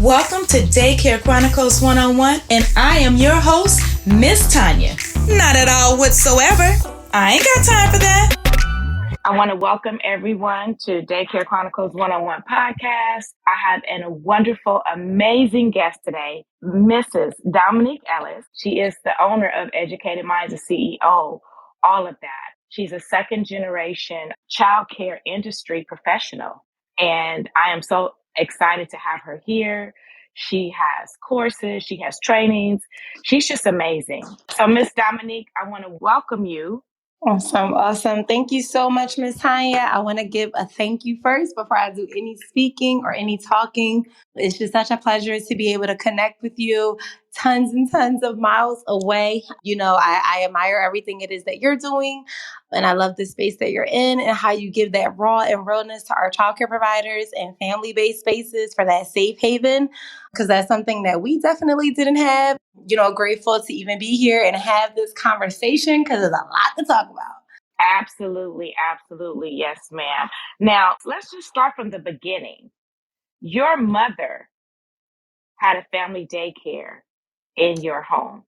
Welcome to Daycare Chronicles 101, and I am your host, Miss Tanya. Not at all whatsoever. I ain't got time for that. I want to welcome everyone to Daycare Chronicles 101 podcast. I have a wonderful, amazing guest today, Mrs. Dominique Ellis. She is the owner of Educated Mindz, the CEO, all of that. She's a second generation childcare industry professional, and I am so excited to have her here. She has courses, she has trainings. She's just amazing. So, Miss Dominique, I want to welcome you. Awesome. Thank you so much, Miss Tanya. I want to give a thank you first before I do any speaking or any talking. It's just such a pleasure to be able to connect with you tons and tons of miles away. You know, I admire everything it is that you're doing. And I love the space that you're in and how you give that raw and realness to our childcare providers and family-based spaces for that safe haven, because that's something that we definitely didn't have. You know, grateful to even be here and have this conversation because there's a lot to talk about. Absolutely, absolutely. Yes, ma'am. Now, let's just start from the beginning. Your mother had a family daycare in your home,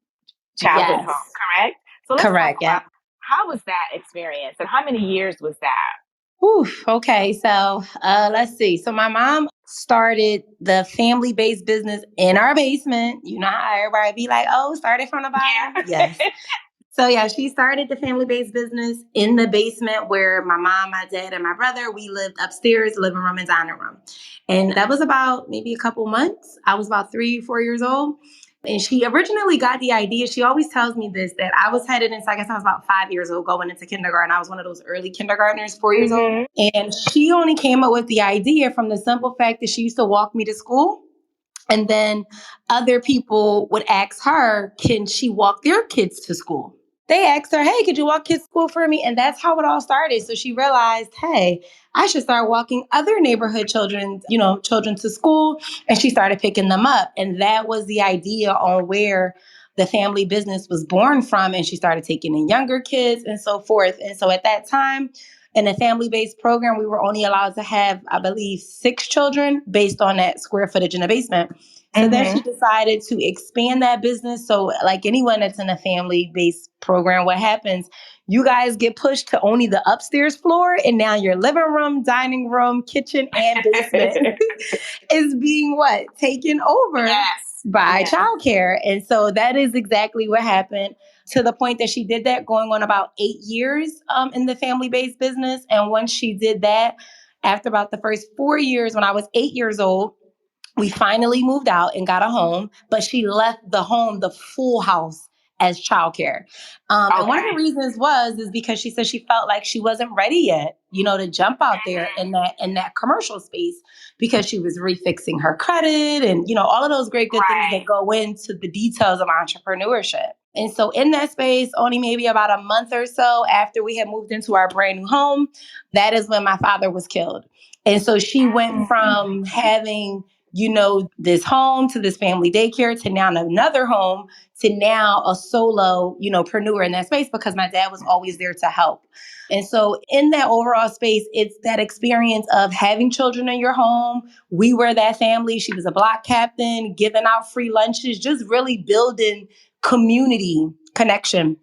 childhood Yes. home, correct? So let's Correct. talk about how was that experience and how many years was that? Oof, okay. So let's see. So my mom started the family-based business in our basement. You know how everybody be like, oh, started from the bottom? Yeah. Yes. So yeah, she started the family-based business in the basement where my mom, my dad, and my brother, we lived upstairs, living room and dining room. And that was about maybe a couple months. I was about 3, 4 years old. And she originally got the idea. She always tells me this, that I was headed into, I guess I was about 5 years old going into kindergarten. I was one of those early kindergartners, 4 years old. And she only came up with the idea from the simple fact that she used to walk me to school. And then other people would ask her, can she walk their kids to school? They asked her, hey, could you walk kids to school for me? And that's how it all started. So she realized, hey, I should start walking other neighborhood children to school. And she started picking them up. And that was the idea on where the family business was born from. And she started taking in younger kids and so forth. And so at that time, in a family-based program, we were only allowed to have, I believe, 6 children based on that square footage in the basement. So then she decided to expand that business. So like anyone that's in a family-based program, what happens, you guys get pushed to only the upstairs floor, and now your living room, dining room, kitchen, and basement is being what? Taken over by childcare. And so that is exactly what happened, to the point that she did that going on about 8 years in the family-based business. And once she did that, after about the first 4 years, when I was 8 years old, we finally moved out and got a home, but she left the home, the full house, as childcare. And one of the reasons is because she said she felt like she wasn't ready yet, to jump out there in that commercial space, because she was refixing her credit and, all of those great good things that go into the details of entrepreneurship. And so in that space, only maybe about a month or so after we had moved into our brand new home, that is when my father was killed. And so she went from having this home to this family daycare to now another home to now a solo, preneur in that space, because my dad was always there to help. And so in that overall space, it's that experience of having children in your home. We were that family. She was a block captain, giving out free lunches, just really building community connection.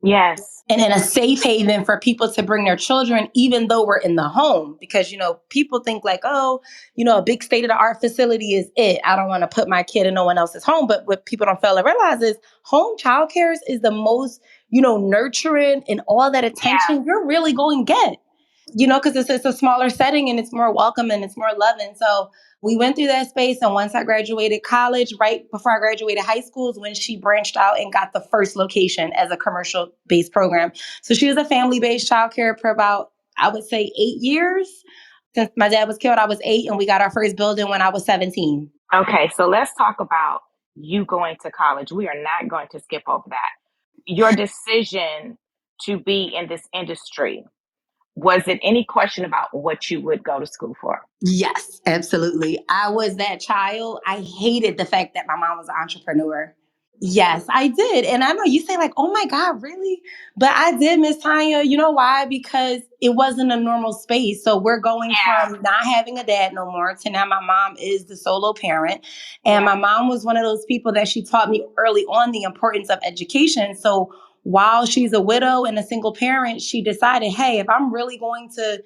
Yes. And in a safe haven for people to bring their children, even though we're in the home, because, people think like, oh, a big state of the art facility is it. I don't want to put my kid in no one else's home. But what people don't fail to realize is home childcare is the most, nurturing and all that attention you're really going to get, because it's a smaller setting and it's more welcome and it's more loving. So we went through that space. And once I graduated college, right before I graduated high school, is when she branched out and got the first location as a commercial-based program. So she was a family-based childcare for about, I would say, 8 years. Since my dad was killed, I was 8, and we got our first building when I was 17. Okay, so let's talk about you going to college. We are not going to skip over that. Your decision to be in this industry, was it any question about what you would go to school for? Yes, absolutely. I was that child. I hated the fact that my mom was an entrepreneur. Yes, I did. And I know you say like, oh my God, really? But I did, Miss Tanya. You know why? Because it wasn't a normal space. So we're going from not having a dad no more to now my mom is the solo parent. And my mom was one of those people that she taught me early on the importance of education. So while she's a widow and a single parent, she decided, hey, if I'm really going to,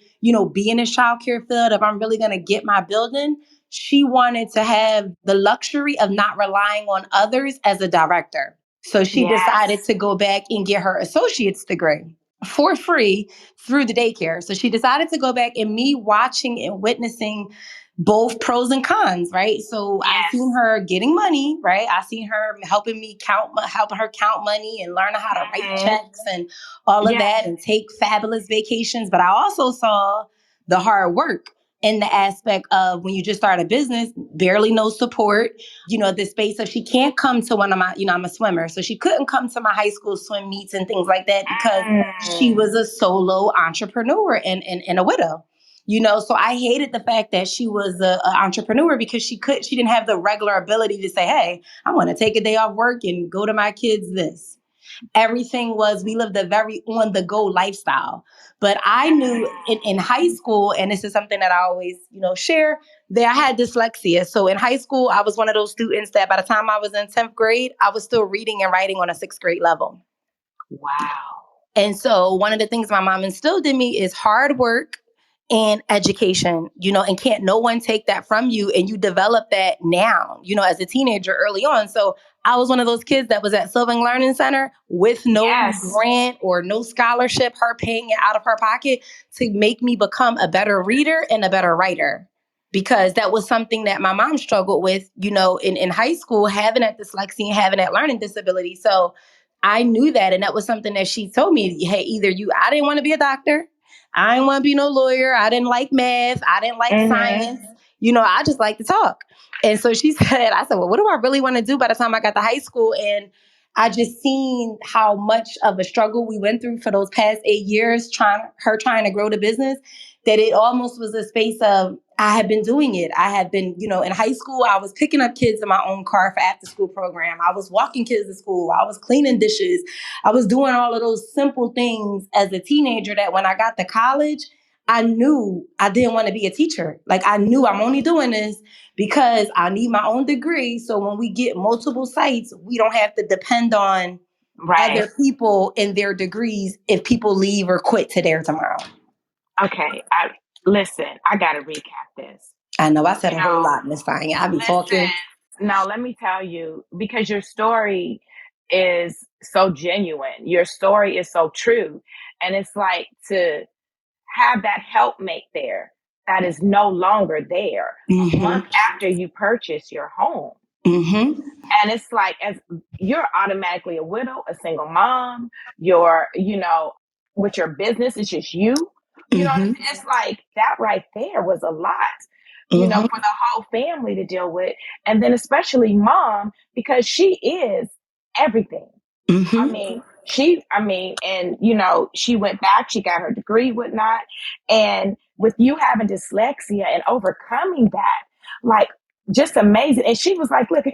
be in this childcare field, if I'm really going to get my building, she wanted to have the luxury of not relying on others as a director. So she decided to go back and get her associate's degree for free through the daycare. So she decided to go back, and me watching and witnessing both pros and cons, right? So I seen her getting money, right? I seen her helping her count money and learn how to write checks and all of that and take fabulous vacations. But I also saw the hard work in the aspect of when you just start a business, barely no support, the space of she can't come to one of my, I'm a swimmer. So she couldn't come to my high school swim meets and things like that because she was a solo entrepreneur and a widow. So I hated the fact that she was an entrepreneur because she didn't have the regular ability to say, hey, I want to take a day off work and go to my kids this. Everything we lived a very on the go lifestyle. But I knew in high school, and this is something that I always, share, that I had dyslexia. So in high school, I was one of those students that by the time I was in 10th grade, I was still reading and writing on a 6th grade level. Wow. And so one of the things my mom instilled in me is hard work and education, and can't no one take that from you. And you develop that now, as a teenager early on. So I was one of those kids that was at Sylvan Learning Center with no grant or no scholarship, her paying it out of her pocket to make me become a better reader and a better writer. Because that was something that my mom struggled with, in high school, having that dyslexia and having that learning disability. So I knew that. And that was something that she told me, hey, I didn't want to be a doctor. I didn't want to be no lawyer. I didn't like math. I didn't like science. I just like to talk. And so I said, well, what do I really want to do by the time I got to high school? And I just seen how much of a struggle we went through for those past 8 years, trying to grow the business, that it almost was a space of, I had been doing it. I had been, in high school, I was picking up kids in my own car for after school program. I was walking kids to school. I was cleaning dishes. I was doing all of those simple things as a teenager that when I got to college, I knew I didn't want to be a teacher. Like I knew I'm only doing this because I need my own degree. So when we get multiple sites, we don't have to depend on other people and their degrees if people leave or quit today or tomorrow. Okay. Listen, I got to recap this. I know I said a whole lot, Miss Tanya. I be talking. Now, let me tell you, because your story is so genuine. Your story is so true. And it's like to have that helpmate there that is no longer there a month after you purchase your home. And it's like, as you're automatically a widow, a single mom, with your business, it's just you. It's like that right there was a lot, for the whole family to deal with. And then especially mom, because she is everything. She went back, she got her degree, whatnot. And with you having dyslexia and overcoming that, like, just amazing. And she was like, look,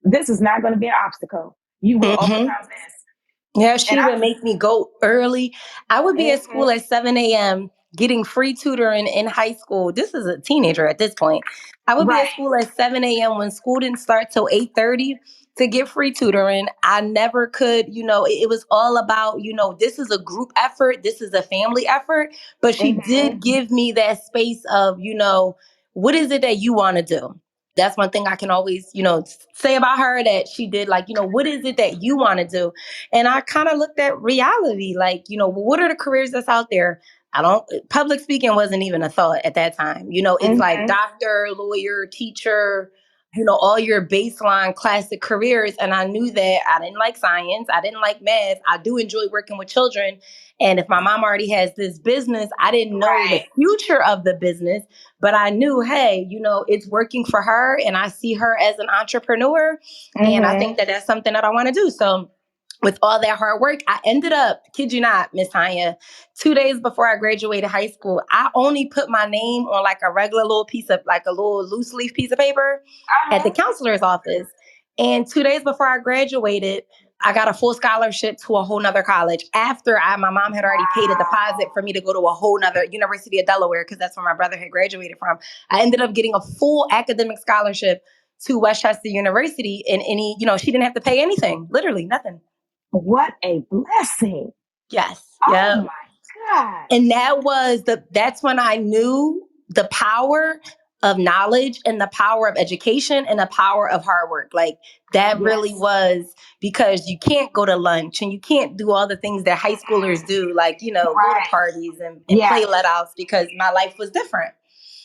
this is not going to be an obstacle. You will overcome this. Yeah, she would make me go early. I would be at school at 7 a.m. getting free tutoring in high school. This is a teenager at this point. I would be at school at 7 a.m. when school didn't start till 8:30 to get free tutoring. I never could, it was all about, this is a group effort. This is a family effort. But she did give me that space of, what is it that you want to do? That's one thing I can always, say about her, that she did, like, what is it that you want to do? And I kind of looked at reality, like, what are the careers that's out there? Public speaking wasn't even a thought at that time. It's like doctor, lawyer, teacher, all your baseline classic careers. And I knew that I didn't like science. I didn't like math. I do enjoy working with children. And if my mom already has this business, I didn't know the future of the business, but I knew, hey, it's working for her and I see her as an entrepreneur. And I think that that's something that I want to do. So with all that hard work, I ended up, kid you not, Miss Tanya, 2 days before I graduated high school, I only put my name on like a regular little piece of, like a little loose leaf piece of paper at the counselor's office. And 2 days before I graduated, I got a full scholarship to a whole nother college after my mom had already paid a deposit for me to go to a whole nother University of Delaware, because that's where my brother had graduated from. I ended up getting a full academic scholarship to Westchester University, and she didn't have to pay anything, literally nothing. What a blessing. Yes. Oh Yeah. my God. And that's when I knew the power of knowledge and the power of education and the power of hard work. Like that really was, because you can't go to lunch and you can't do all the things that high schoolers do, like, go to parties and play let outs, because my life was different.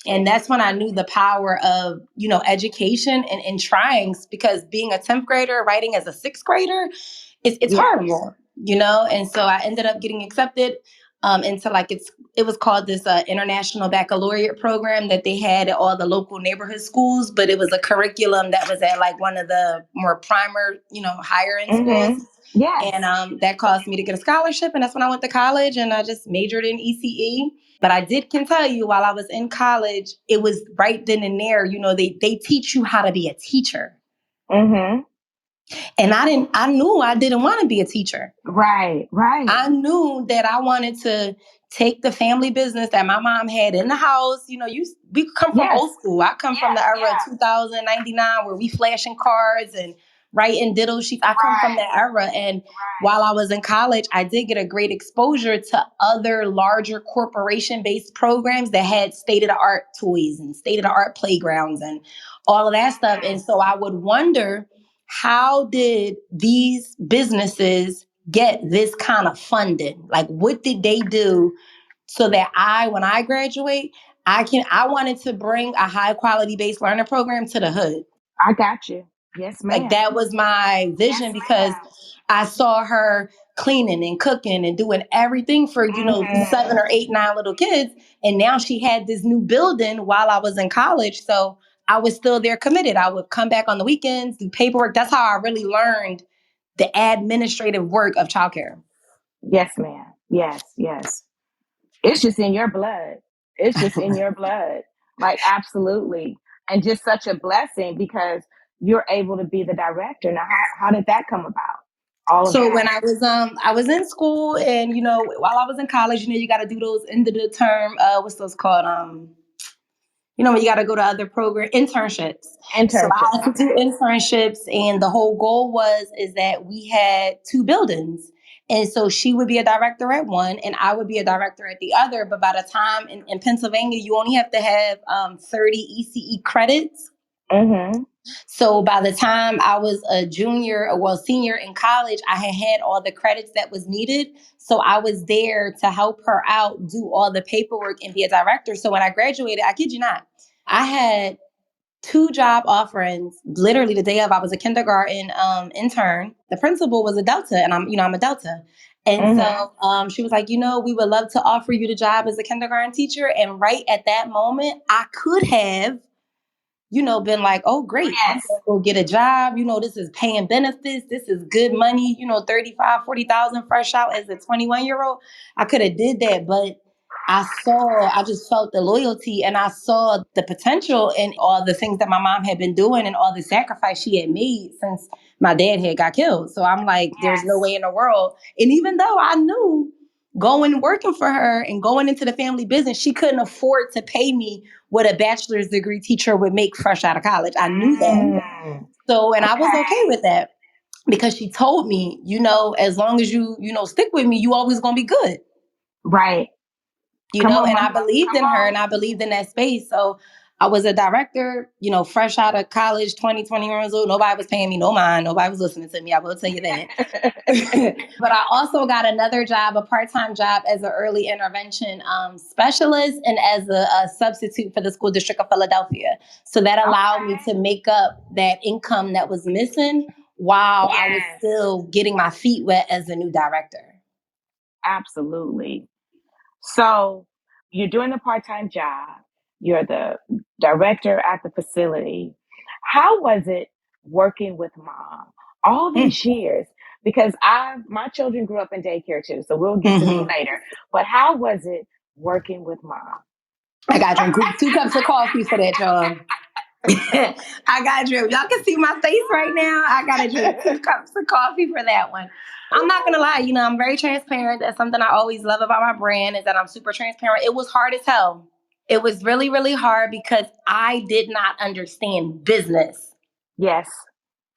And that's when I knew the power of, education and trying, because being a 10th grader, writing as a 6th grader, it's horrible, And so I ended up getting accepted into it was called this international baccalaureate program that they had at all the local neighborhood schools, but it was a curriculum that was at like one of the more primer, higher end schools. Yes. And that caused me to get a scholarship. And that's when I went to college, and I just majored in ECE. But can tell you, while I was in college, it was right then and there, they teach you how to be a teacher. Mm-hmm. And I knew I didn't want to be a teacher. Right. I knew that I wanted to take the family business that my mom had in the house. We come from old school. I come from the era of 2099 where we flashing cards and writing diddle sheets. I come from that era. And while I was in college, I did get a great exposure to other larger corporation-based programs that had state-of-the-art toys and state-of-the-art playgrounds and all of that stuff. And so I would wonder, how did these businesses get this kind of funding? Like, what did they do so that when I graduate, I wanted to bring a high quality based learner program to the hood. I got you. Yes, ma'am. Like that was my vision, because I saw her cleaning and cooking and doing everything for, 7 or 8, 9 little kids. And now she had this new building while I was in college. So I was still there committed. I would come back on the weekends, do paperwork. That's how I really learned the administrative work of childcare. Yes, ma'am. Yes. It's just in your blood. Like, absolutely. And just such a blessing, because you're able to be the director. Now, how did that come about? When I was in school, and while I was in college, you got to do those end of the term, what's those called? When you got to go to other program internships. So I had to do internships, and the whole goal is that we had 2 buildings. And so she would be a director at one and I would be a director at the other. But by the time in Pennsylvania, you only have to have 30 ECE credits. Mm-hmm. So by the time I was a senior in college, I had all the credits that was needed. So I was there to help her out, do all the paperwork, and be a director. So when I graduated, I kid you not, I had 2 job offerings literally the day of. I was a kindergarten intern. The principal was a Delta, and I'm a Delta. And so she was like, we would love to offer you the job as a kindergarten teacher. And right at that moment, I could have been like, oh, great, I'm going to go get a job. This is paying benefits. This is good money, 35, 40,000 fresh out as a 21-year-old. I could have did that, but I just felt the loyalty, and I saw the potential in all the things that my mom had been doing and all the sacrifice she had made since my dad had got killed. So I'm like, there's no way in the world. And even though I knew going working for her and going into the family business, she couldn't afford to pay me what a bachelor's degree teacher would make fresh out of college. I knew that. So, and I was okay with that, because she told me, as long as you stick with me, you always going to be good. Right. I believed in her, and I believed in that space. So I was a director, fresh out of college, 20 years old. Nobody was paying me no mind. Nobody was listening to me. I will tell you that. But I also got another job, a part-time job, as an early intervention specialist and as a substitute for the school district of Philadelphia. So that allowed me to make up that income that was missing while I was still getting my feet wet as a new director. Absolutely. So you're doing the part-time job. You're the director at the facility. How was it working with mom all these years? Because my children grew up in daycare too, so we'll get to me later. But how was it working with mom? I got to drink 2 cups of coffee for that, y'all. I got drip. Y'all can see my face right now. I got to drink 2 cups of coffee for that one. I'm not going to lie. I'm very transparent. That's something I always love about my brand is that I'm super transparent. It was hard as hell. It was really, really hard because I did not understand business. Yes.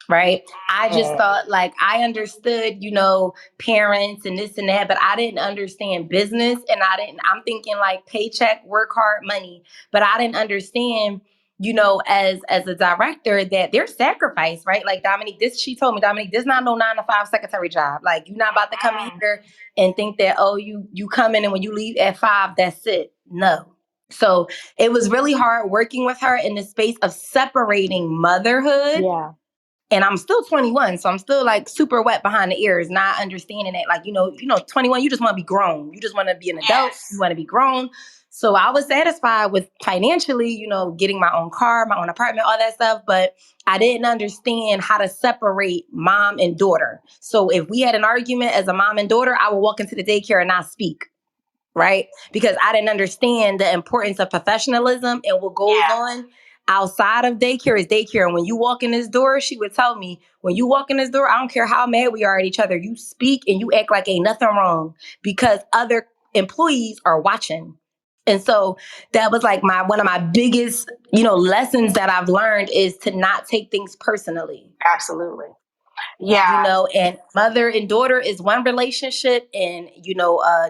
Right. I just thought like I understood, parents and this and that, but I didn't understand business. And I'm thinking like paycheck, work hard, money. But I didn't understand, as a director that there's sacrifice, right? Like she told me, Dominique, this is not no 9 to 5 secretary job. Like you're not about to come here and think that, oh, you come in and when you leave at 5, that's it. No. So it was really hard working with her in the space of separating motherhood. Yeah. And I'm still 21, so I'm still like super wet behind the ears, not understanding that. Like, 21, you just want to be grown. You just want to be an adult. Yes. You want to be grown. So I was satisfied with financially, getting my own car, my own apartment, all that stuff. But I didn't understand how to separate mom and daughter. So if we had an argument as a mom and daughter, I would walk into the daycare and not speak. Right? Because I didn't understand the importance of professionalism and what goes on outside of daycare is daycare. And when you walk in this door, she would tell me, when you walk in this door, I don't care how mad we are at each other. You speak and you act like ain't nothing wrong because other employees are watching. And so that was like one of my biggest, lessons that I've learned is to not take things personally. Absolutely. Yeah. And mother and daughter is one relationship and,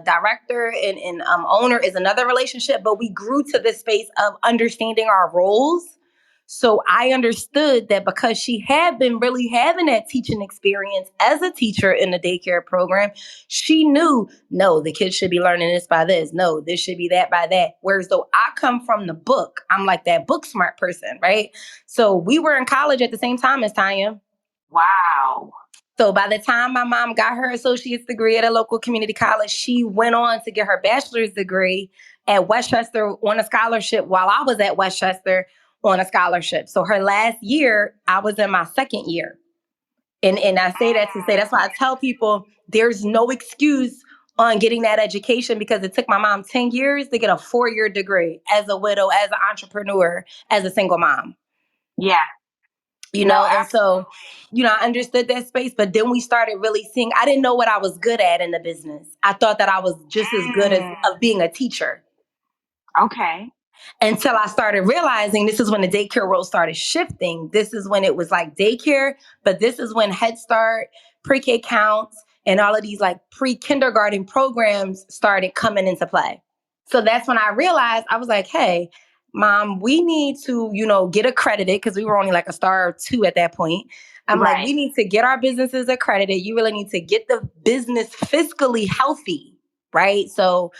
director and owner is another relationship. But we grew to this space of understanding our roles. So I understood that because she had been really having that teaching experience as a teacher in the daycare program, she knew, no, the kids should be learning this by this. No, this should be that by that. Whereas though I come from the book, I'm like that book smart person, right? So we were in college at the same time as Tanya. Wow. So by the time my mom got her associate's degree at a local community college, she went on to get her bachelor's degree at Westchester on a scholarship while I was at Westchester on a scholarship. So her last year, I was in my second year. And I say that to say, that's why I tell people there's no excuse on getting that education because it took my mom 10 years to get a 4-year degree as a widow, as an entrepreneur, as a single mom. Yeah. And so, I understood that space, but then we started really seeing, I didn't know what I was good at in the business. I thought that I was just as good as of being a teacher. Okay. Until I started realizing this is when the daycare role started shifting. This is when it was like daycare, but this is when Head Start, pre-K counts, and all of these like pre-kindergarten programs started coming into play. So that's when I realized, I was like, hey, Mom, we need to, get accredited because we were only like a star or 2 at that point. I'm like, we need to get our businesses accredited. You really need to get the business fiscally healthy, right? So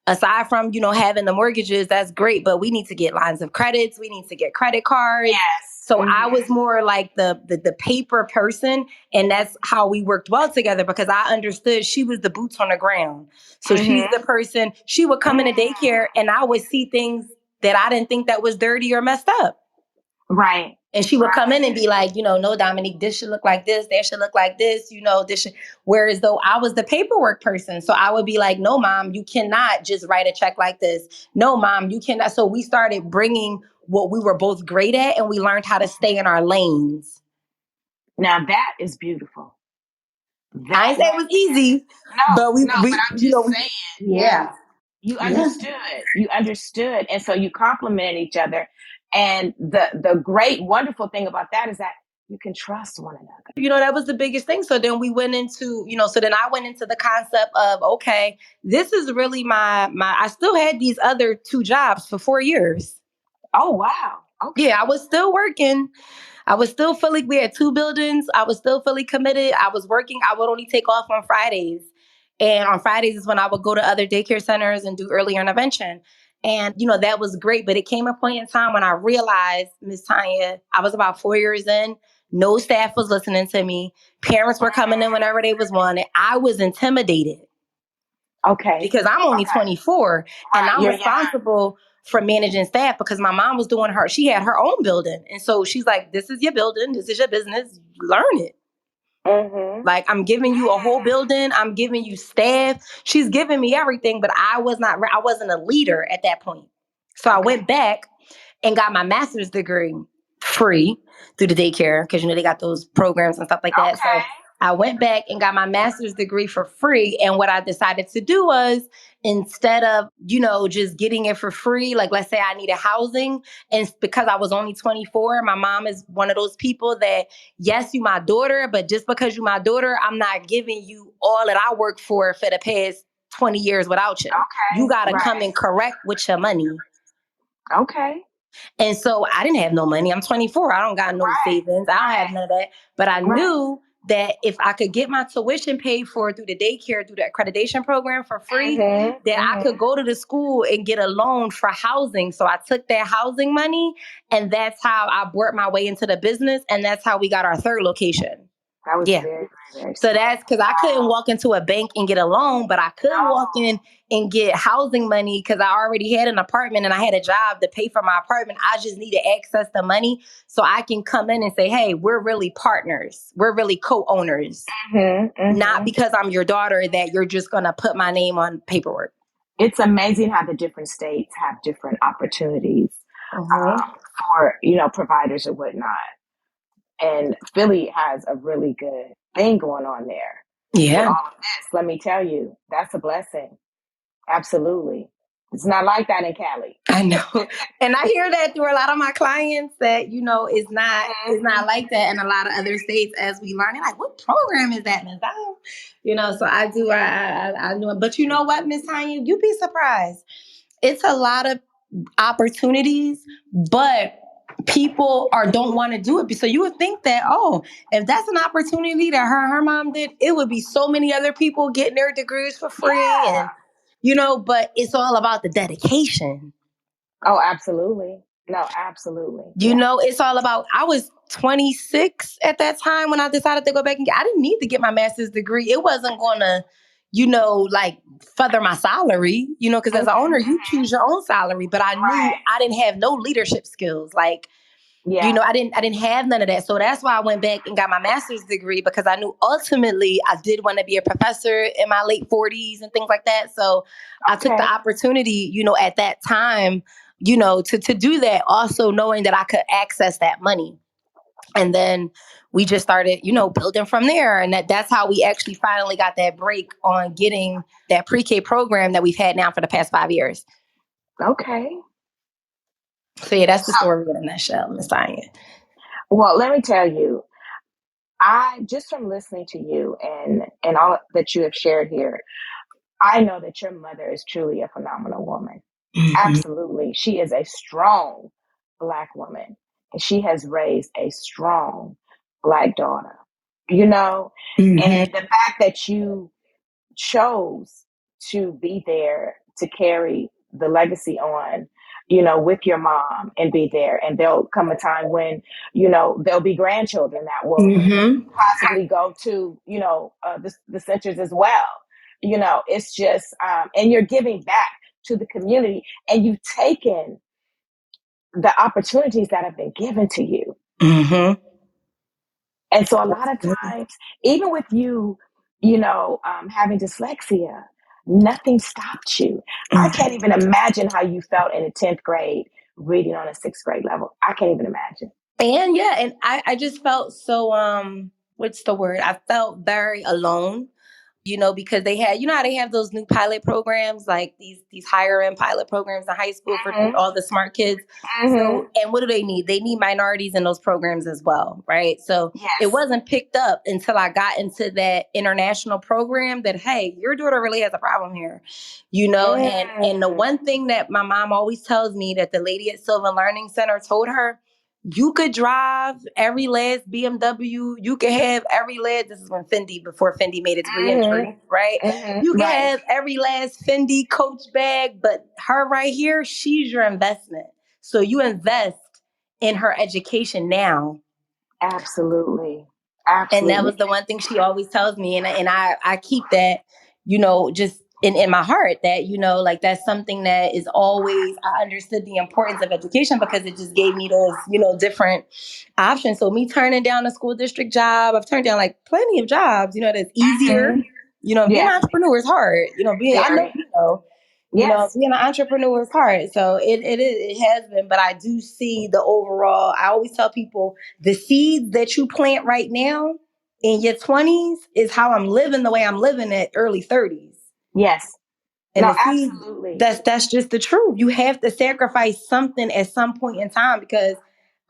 aside from, having the mortgages, that's great, but we need to get lines of credits. We need to get credit cards. Yes. So I was more like the paper person. And that's how we worked well together because I understood she was the boots on the ground. So she's the person, she would come into daycare and I would see things that I didn't think that was dirty or messed up. Right. And she would come in and be like, no, Dominique, this should look like this. That should look like this. This should. Whereas though I was the paperwork person. So I would be like, no, Mom, you cannot just write a check like this. No, Mom, you cannot. So we started bringing what we were both great at and we learned how to stay in our lanes. Now that is beautiful. I ain't say it was easy. No, but I'm just saying. Yeah. You understood. You understood. And so you complimented each other. And the great, wonderful thing about that is that you can trust one another. That was the biggest thing. So then we went into, so then I went into the concept of, okay, this is really I still had these other 2 jobs for 4 years. Oh, wow. Okay. Yeah, I was still working. I was still we had 2 buildings. I was still fully committed. I was working. I would only take off on Fridays. And on Fridays is when I would go to other daycare centers and do early intervention. And, that was great. But it came a point in time when I realized, Miss Tanya, I was about 4 years in. No staff was listening to me. Parents were coming in whenever they was wanted. I was intimidated. Okay. Because I'm only 24 and I'm responsible for managing staff because my mom was doing she had her own building. And so she's like, this is your building. This is your business. Learn it. Mm-hmm. Like, I'm giving you a whole building. I'm giving you staff. She's giving me everything, but I wasn't a leader at that point. So I went back and got my master's degree. free through the daycare because, they got those programs and stuff like that. Okay. So I went back and got my master's degree for free. And what I decided to do was, instead of, just getting it for free, like let's say I needed housing, and because I was only 24, my mom is one of those people that, yes, you my daughter, but just because you my daughter, I'm not giving you all that I worked for the past 20 years without you. Okay. You got to Right. come in correct with your money. Okay. And so I didn't have no money. I'm 24. I don't got no savings. I don't have none of that. But I knew that if I could get my tuition paid for through the daycare, through the accreditation program for free, that I could go to the school and get a loan for housing. So I took that housing money, and that's how I worked my way into the business. And that's how we got our third location. That was very, very So that's because I couldn't walk into a bank and get a loan, but I could walk in and get housing money because I already had an apartment and I had a job to pay for my apartment. I just needed access to money so I can come in and say, hey, we're really partners. We're really co-owners. Not because I'm your daughter that you're just going to put my name on paperwork. It's amazing how the different states have different opportunities for, providers and whatnot. And Philly has a really good thing going on there. Yeah. With all of this, let me tell you, that's a blessing. Absolutely. It's not like that in Cali. I know. And I hear that through a lot of my clients that, it's not like that in a lot of other states as we learn. They're like, what program is that, Ms. Dom? So I do, I know. But you know what, Ms. Tanya, you'd be surprised. It's a lot of opportunities, but people don't want to do it. So you would think that, if that's an opportunity that her mom did, it would be so many other people getting their degrees for free. And, but it's all about the dedication. Oh, absolutely. No, absolutely. It's all about, I was 26 at that time when I decided to go back and I didn't need to get my master's degree. It wasn't going to, feather my salary, because as an owner, you choose your own salary. But I knew I didn't have no leadership skills. I didn't have none of that. So that's why I went back and got my master's degree, because I knew ultimately I did want to be a professor in my late 40s and things like that. So I took the opportunity, at that time, to do that, also knowing that I could access that money. And then we just started, building from there. And that's how we actually finally got that break on getting that pre-K program that we've had now for the past 5 years. Okay. So yeah, that's the story in a nutshell, Ms. Tanya. Well, let me tell you, I just from listening to you and all that you have shared here, I know that your mother is truly a phenomenal woman. Absolutely. She is a strong Black woman, and she has raised a strong Black daughter, and the fact that you chose to be there to carry the legacy on, with your mom and be there. And there'll come a time when, there'll be grandchildren that will possibly go to, the centers as well. It's just, and you're giving back to the community, and you've taken the opportunities that have been given to you. And so a lot of times, even with you, having dyslexia, nothing stopped you. I can't even imagine how you felt in the 10th grade reading on a 6th grade level. I can't even imagine. And I just felt so, what's the word? I felt very alone. Because they had, how they have those new pilot programs, like these higher end pilot programs in high school for all the smart kids. So, and what do they need? They need minorities in those programs as well, right? So it wasn't picked up until I got into that international program that, hey, your daughter really has a problem here, and the one thing that my mom always tells me that the lady at Sylvan Learning Center told her, you could drive every last BMW. You could have every last, this is when before Fendi made its re-entry, right? You can have every last Fendi Coach bag, but her right here, she's your investment. So you invest in her education now. Absolutely. And that was the one thing she always tells me. And I keep that, just in my heart, that, like that's something that is always, I understood the importance of education because it just gave me those, different options. So me turning down a school district job, I've turned down like plenty of jobs, that's easier. Being an entrepreneur is hard. I know, Yes. Being an entrepreneur is hard. So it has been, but I do see the overall. I always tell people the seeds that you plant right now in your 20s is how I'm living the way I'm living at early 30s. Yes. And No, the seeds, absolutely. that's just the truth. You have to sacrifice something at some point in time because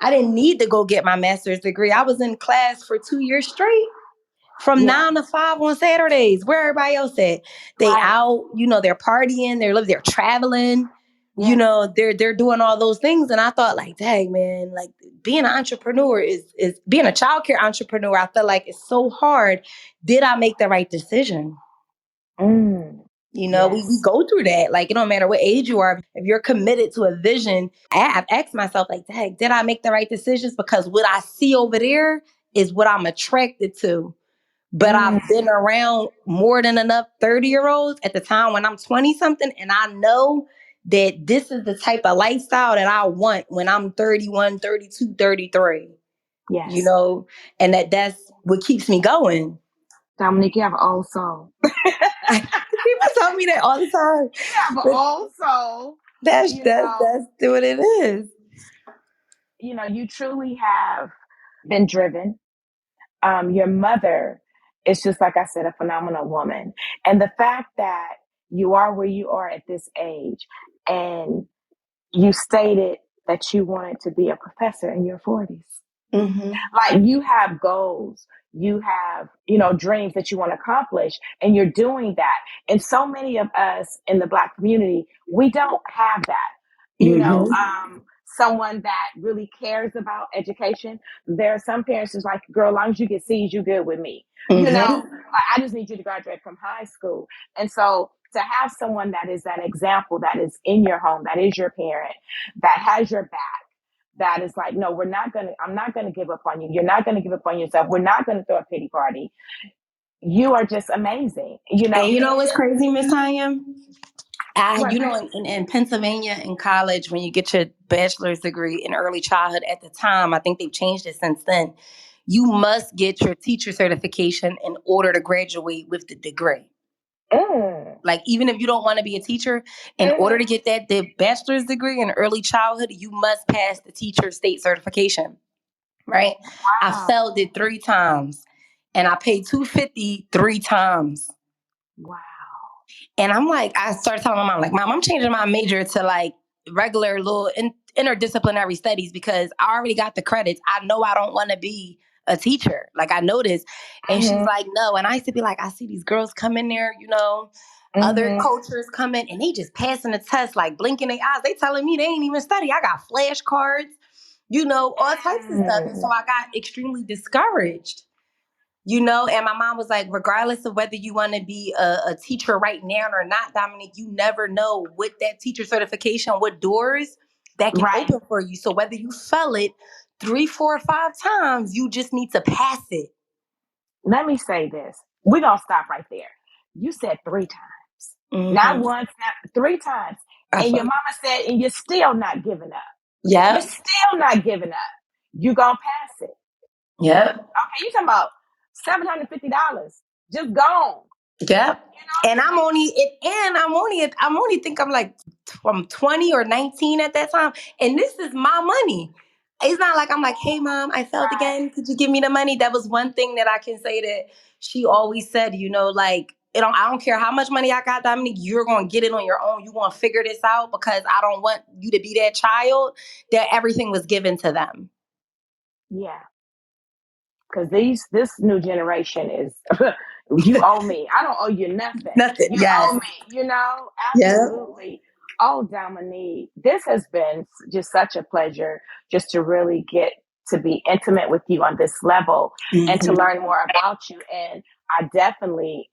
I didn't need to go get my master's degree. I was in class for 2 years straight from Yeah. 9 to 5 on Saturdays. Where everybody else at? They Right. out, they're partying, they're traveling, Yes. they're doing all those things. And I thought, like, dang, man, like being an entrepreneur is being a childcare entrepreneur. I feel like it's so hard. Did I make the right decision? Mm. We Yes. go through that. Like, it don't matter what age you are. If you're committed to a vision, I've asked myself, like, dang, did I make the right decisions? Because what I see over there is what I'm attracted to. But Mm. I've been around more than enough 30-year-olds at the time when I'm 20 something. And I know that this is the type of lifestyle that I want when I'm 31, 32, 33. Yes. And that's what keeps me going. Dominique, you have an old soul. People tell me that all the time. You have an But old soul. that's You that's know, that's what it is. you truly have been driven. Your mother is just, like I said, a phenomenal woman. And the fact that you are where you are at this age, and you stated that you wanted to be a professor in your 40s. Mm-hmm. Like, you have goals, you have, dreams that you want to accomplish, and you're doing that. And so many of us in the Black community, we don't have that. Someone that really cares about education. There are some parents who's like, girl, as long as you get C's, you good with me. Mm-hmm. I just need you to graduate from high school. And so to have someone that is that example, that is in your home, that is your parent, that has your back, that is like, no, I'm not going to give up on you. You're not going to give up on yourself. We're not going to throw a pity party. You are just amazing. And you know what's crazy, Miss Tanya? What? In Pennsylvania in college, when you get your bachelor's degree in early childhood, at the time, I think they've changed it since then, you must get your teacher certification in order to graduate with the degree. Mm. Like, even if you don't want to be a teacher, in order to get the bachelor's degree in early childhood, you must pass the teacher state certification, right? I Wow. failed it 3 times, and I paid $250 3 times. Wow. And I'm like, I started telling my mom, like, Mom, I'm changing my major to like regular little interdisciplinary studies because I already got the credits. I know I don't want to be a teacher. Like, I know this. And she's like, no. And I used to be like, I see these girls come in there, other cultures come in and they just passing the test, like blinking their eyes. They telling me they ain't even study. I got flashcards, all types of stuff. And so I got extremely discouraged. And my mom was like, regardless of whether you want to be a teacher right now or not, Dominique, you never know what that teacher certification, what doors that can open for you. So whether you fail it 3, 4, or 5 times, you just need to pass it. Let me say this. We're going to stop right there. You said 3 times. Mm-hmm. Not once, not 3 times. And your mama said, and you're still not giving up. Yeah. You're still not giving up. You're going to pass it. Yep. Okay, you talking about $750. Just gone. Yep. And I'm only think I'm like from 20 or 19 at that time. And this is my money. It's not like I'm like, hey, Mom, I failed again. Could you give me the money? That was one thing that I can say that she always said, like, I don't care how much money I got, Dominique, you're going to get it on your own. You're going to figure this out because I don't want you to be that child that everything was given to them. Yeah. Because this new generation is, you owe me. I don't owe you nothing. Nothing. You Yes. owe me, absolutely. Yep. Oh, Dominique, this has been just such a pleasure just to really get to be intimate with you on this level and to learn more about you. And I definitely,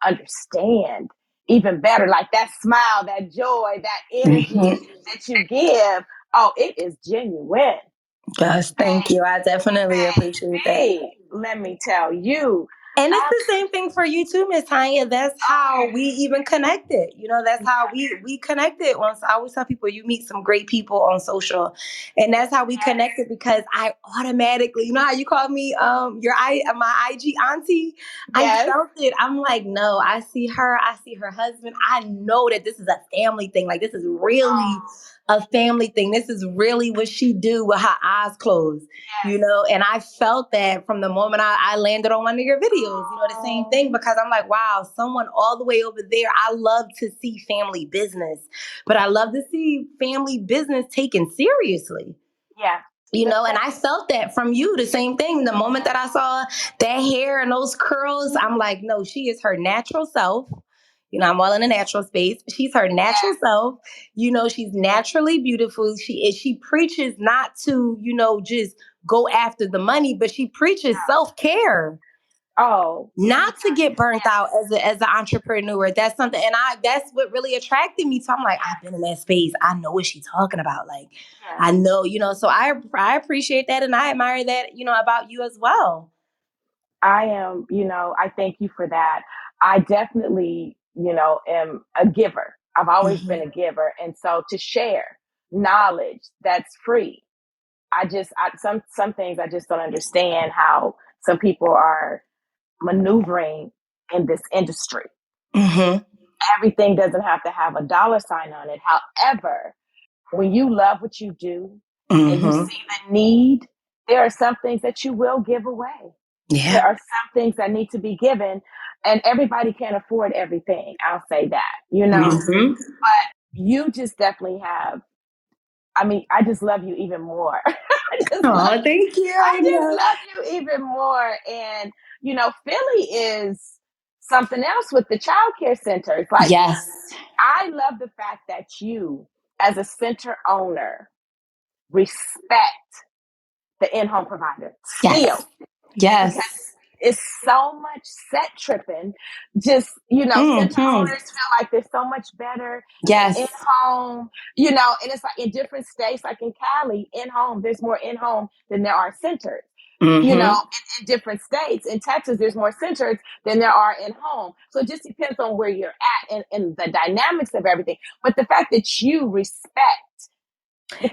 understand even better, like that smile, that joy, that energy that you give. Oh, it is genuine. Yes, thank you. I definitely appreciate that. Let me tell you. And it's the same thing for you too, Miss Tanya. That's how we even connected. That's how we connected. Once I always tell people, you meet some great people on social, and that's how we connected. Because I automatically, how you call me, my IG auntie. Yes. I felt it. I'm like, no, I see her husband. I know that this is a family thing. Like, this is really a family thing. This is really what she do with her eyes closed. And I felt that from the moment I landed on one of your videos, the same thing, because I'm like, wow, someone all the way over there. I love to see family business, but I love to see family business taken seriously. Yeah. And I felt that from you, the same thing. The moment that I saw that hair and those curls, I'm like, no, she is her natural self. I'm all in a natural space. She's her natural self. She's naturally beautiful. She preaches not to, just go after the money, but she preaches self-care. Oh, Not to get burnt out as an entrepreneur. That's something, and that's what really attracted me. So I'm like, I've been in that space. I know what she's talking about. Like, I know, so I appreciate that, and I admire that, about you as well. I am, I thank you for that. I definitely, am a giver. I've always been a giver. And so to share knowledge that's free, some things I just don't understand how some people are maneuvering in this industry. Mm-hmm. Everything doesn't have to have a dollar sign on it. However, when you love what you do and you see the need, there are some things that you will give away. Yeah. There are some things that need to be given, and everybody can't afford everything. I'll say that, but you just definitely have. I mean, I just love you even more. Thank you. I just love you even more. And, Philly is something else with the childcare centers. Like, yes. I love the fact that you, as a center owner, respect the in-home provider still. Yes. Because it's so much set tripping. Just, center owners feel like they're so much better than in-home, and it's like in different states, like in Cali, in-home, there's more in-home than there are centers. In different states. In Texas, there's more centers than there are in-home. So it just depends on where you're at and the dynamics of everything. But the fact that you respect.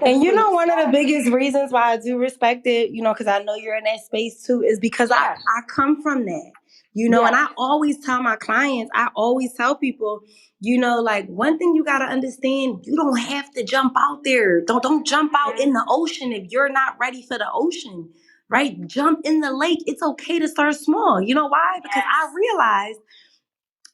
And one of the biggest reasons why I do respect it, because I know you're in that space too, is because I come from that, and I always tell my clients, I always tell people, like, one thing you got to understand, you don't have to jump out there. Don't jump out in the ocean if you're not ready for the ocean, right? Jump in the lake. It's okay to start small. You know why? Because I realized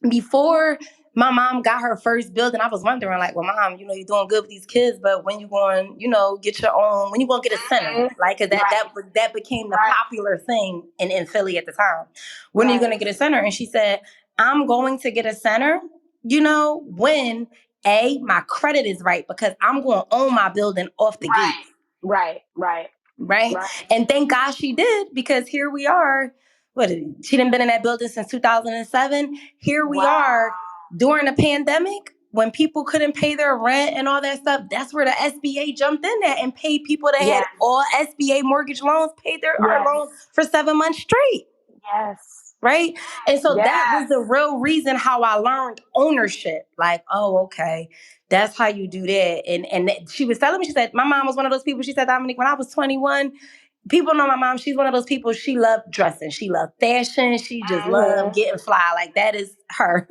before my mom got her first building, I was wondering, like, well, Mom, you're doing good with these kids, but when you going, get your own, when you going to get a center, like, cause that became the popular thing in Philly at the time. When are you going to get a center? And she said, I'm going to get a center, when my credit is right, because I'm going to own my building off the gate. Right. And thank God she did, because here we are. She done been in that building since 2007. Here we are during the pandemic when people couldn't pay their rent and all that stuff. That's where the SBA jumped in there and paid people that had all SBA mortgage loans, paid our loans for 7 months straight. Yes. Right? And so that was the real reason how I learned ownership. Like, oh, okay, that's how you do that. And she was telling me, she said, my mom was one of those people. She said, Dominique, when I was 21, people know my mom. She's one of those people. She loved dressing. She loved fashion. She just loved getting fly. Like, that is her.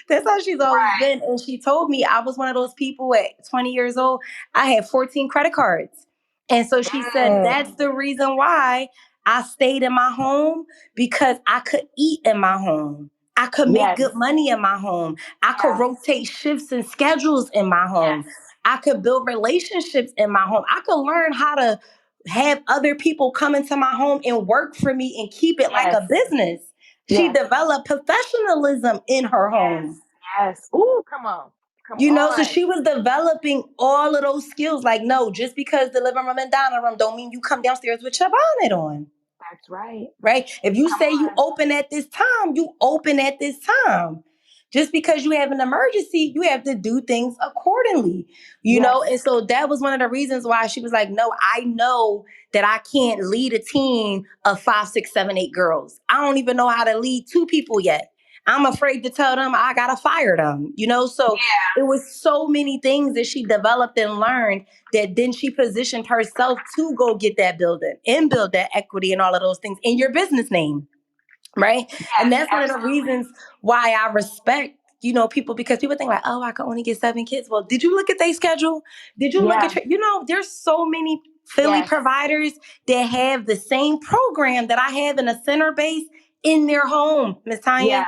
That's how she's always been. And she told me I was one of those people at 20 years old. I had 14 credit cards. And so she said, that's the reason why I stayed in my home, because I could eat in my home. I could make good money in my home. I could rotate shifts and schedules in my home. I could build relationships in my home. I could learn how to have other people come into my home and work for me and keep it like a business. She developed professionalism in her home. Yes. Ooh, come on. So she was developing all of those skills. Like, no, just because the living room and dining room don't mean you come downstairs with your bonnet on. That's right. Right? If you say you open at this time, you open at this time. Just because you have an emergency, you have to do things accordingly, you know? And so that was one of the reasons why she was like, no, I know that I can't lead a team of 5, 6, 7, 8 girls. I don't even know how to lead 2 people yet. I'm afraid to tell them I gotta fire them, you know? So it was so many things that she developed and learned that then she positioned herself to go get that building and build that equity and all of those things in your business name. Right. And that's one of the reasons why I respect, you know, people, because people think like, oh, I can only get 7 kids. Well, did you look at their schedule? Did you look at, you know, there's so many Philly providers that have the same program that I have in a center base in their home, Ms. Tanya.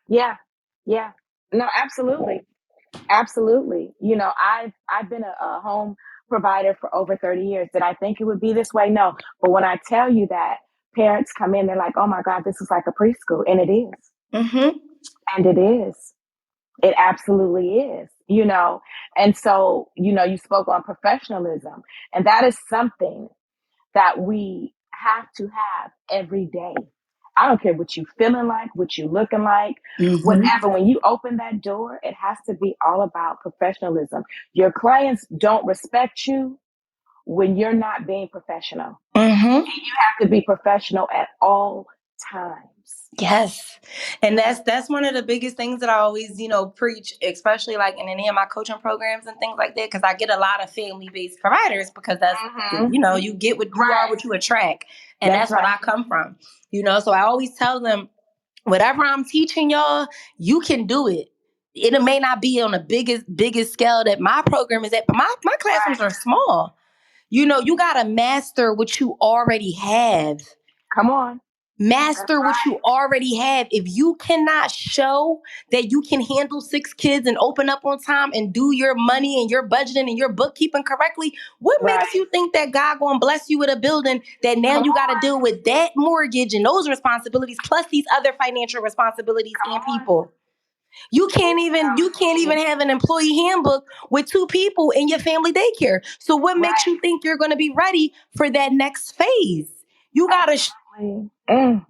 Yeah. No, absolutely. Absolutely. You know, I've been a home provider for over 30 years. Did I think it would be this way? No. But when I tell you that parents come in, they're like, oh my God, this is like a preschool. And it is. Mm-hmm. And it is. It absolutely is, you know. And so, you know, you spoke on professionalism, and that is something that we have to have every day. I don't care what you feeling like, what you looking like, whatever. When you open that door, it has to be all about professionalism. Your clients don't respect you when you're not being professional. Mm-hmm. And you have to be professional at all times. Yes. And that's one of the biggest things that I always, you know, preach, especially like in any of my coaching programs and things like that, because I get a lot of family-based providers, because that's, you know, you get what you are, what you attract. And that's what I come from, you know. So I always tell them, whatever I'm teaching y'all, you can do it. It may not be on the biggest scale that my program is at, but my classrooms are small. You know, you got to master what you already have. Come on. Master what you already have. If you cannot show that you can handle 6 kids and open up on time and do your money and your budgeting and your bookkeeping correctly, what makes you think that God gonna bless you with a building that now you got to deal with that mortgage and those responsibilities plus these other financial responsibilities and people? You can't even have an employee handbook with 2 people in your family daycare. So what makes you think you're going to be ready for that next phase? You got to and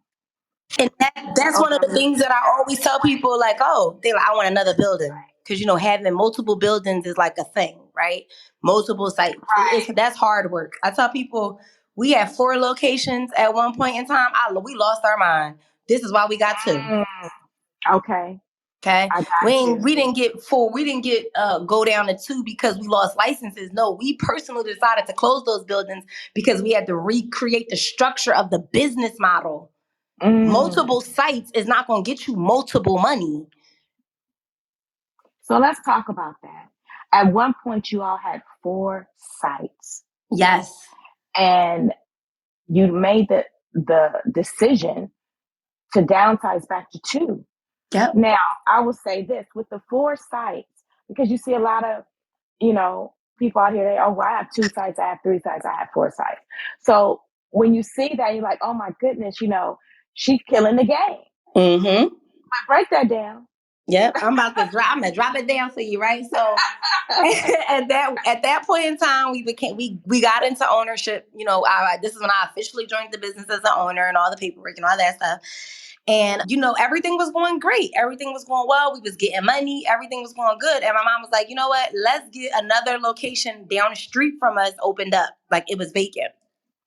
that's one of the things that I always tell people, like, oh, they're like, I want another building. Because, you know, having multiple buildings is like a thing, right? Multiple sites. That's hard work. I tell people we had 4 locations at one point in time. We lost our mind. This is why we got 2. Okay. We didn't get 4. We didn't get go down to 2 because we lost licenses. No, we personally decided to close those buildings because we had to recreate the structure of the business model. Multiple sites is not going to get you multiple money. So let's talk about that. At one point, you all had 4 sites. Yes. And you made the decision to downsize back to 2. Yep. Now, I will say this, with the 4 sites, because you see a lot of, you know, people out here, well, I have 2 sites, I have 3 sites, I have 4 sites. So when you see that, you're like, oh my goodness, you know, she's killing the game. Mm-hmm. But break that down. Yep, I'm gonna drop it down for you, right? So at that point in time, we got into ownership. You know, this is when I officially joined the business as an owner and all the paperwork and all that stuff. And, you know, everything was going great. Everything was going well. We was getting money. Everything was going good. And my mom was like, you know what? Let's get another location down the street from us opened up. Like, it was vacant.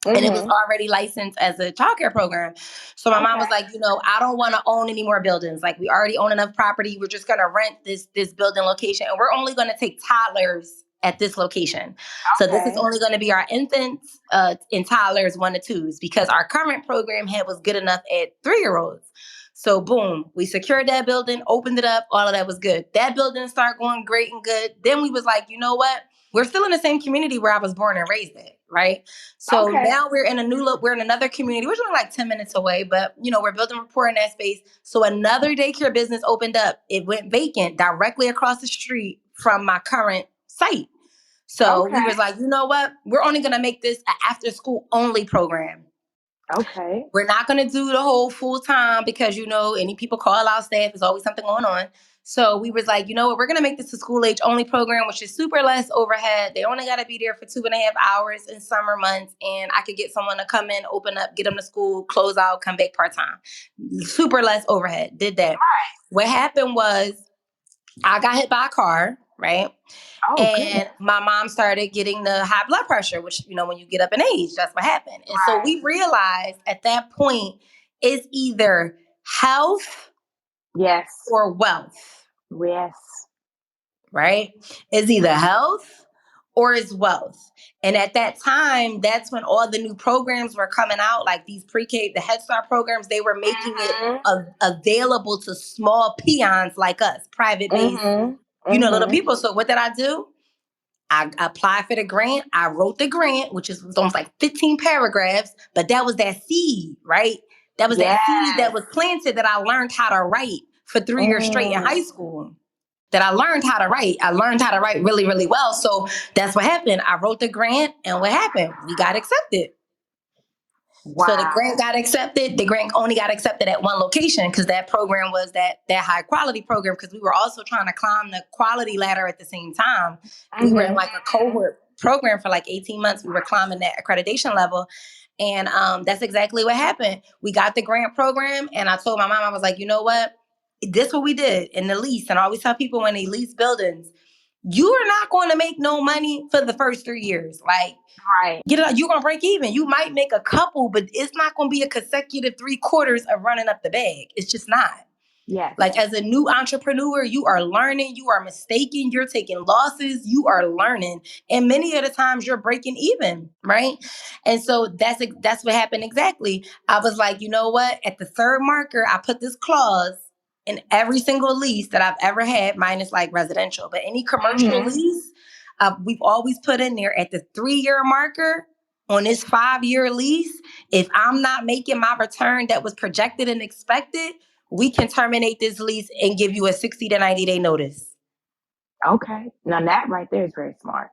And it was already licensed as a childcare program. So my mom was like, you know, I don't want to own any more buildings. Like, we already own enough property. We're just going to rent this building location. And we're only going to take toddlers at this location. So this is only going to be our infants and toddlers 1 to 2s, because our current program was good enough at 3-year-olds. So boom, we secured that building, opened it up. All of that was good. That building started going great and good. Then we was like, you know what? We're still in the same community where I was born and raised at, right? So now we're in we're in another community. We're only like 10 minutes away, but, you know, we're building rapport in that space. So another daycare business opened up. It went vacant directly across the street from my current site. So we was like, you know what? We're only going to make this an after school only program. Okay. We're not going to do the whole full time because, you know, any people call out staff, there's always something going on. So we was like, you know what, we're going to make this a school age only program, which is super less overhead. They only got to be there for 2.5 hours in summer months. And I could get someone to come in, open up, get them to school, close out, come back part-time. Super less overhead. Did that. What happened was I got hit by a car, right? Oh, And goodness. my mom started getting the high blood pressure, which, when you get up in age, that's what happened. And so Right. we realized at that point, it's either health Yes. or wealth, Yes. right? It's either health or it's wealth. And at that time, that's when all the new programs were coming out, like these pre-K, the Head Start programs, they were making it Mm-hmm. available to small peons like us, private based, Mm-hmm. little Mm-hmm. people. So what did I do? I applied for the grant. I wrote the grant, which was almost like 15 paragraphs, but that was that seed, right? That was that seed that Yes. was planted that I learned how to write for 3 years straight in high Mm. school. That I learned how to write. I learned how to write really, really well. So that's what happened. I wrote the grant, and what happened? We got accepted. So the Wow. grant got accepted. The grant only got accepted at one location because that program was that high quality program. Because we were also trying to climb the quality ladder at the same time. We were in Mm-hmm. like a cohort program for like 18 months. We were climbing that accreditation level. And that's exactly what happened. We got the grant program, and I told my mom, I was like, you know what? This what we did in the lease. And I always tell people when they lease buildings, you are not going to make no money for the first 3 years. Like, Right. you're gonna break even. You might make a couple, but it's not gonna be a consecutive 3 quarters of running up the bag. It's just not. Yes. Like, as a new entrepreneur, you are learning, you are mistaken, you're taking losses, you are learning, and many of the times you're breaking even, right? And so that's what happened exactly. I was like, you know what? At the third marker, I put this clause in every single lease that I've ever had, minus like residential, but any commercial Mm-hmm. lease, we've always put in there at the 3 year marker on this 5 year lease. If I'm not making my return that was projected and expected, we can terminate this lease and give you a 60 to 90-day notice. Okay. Now that right there is very smart.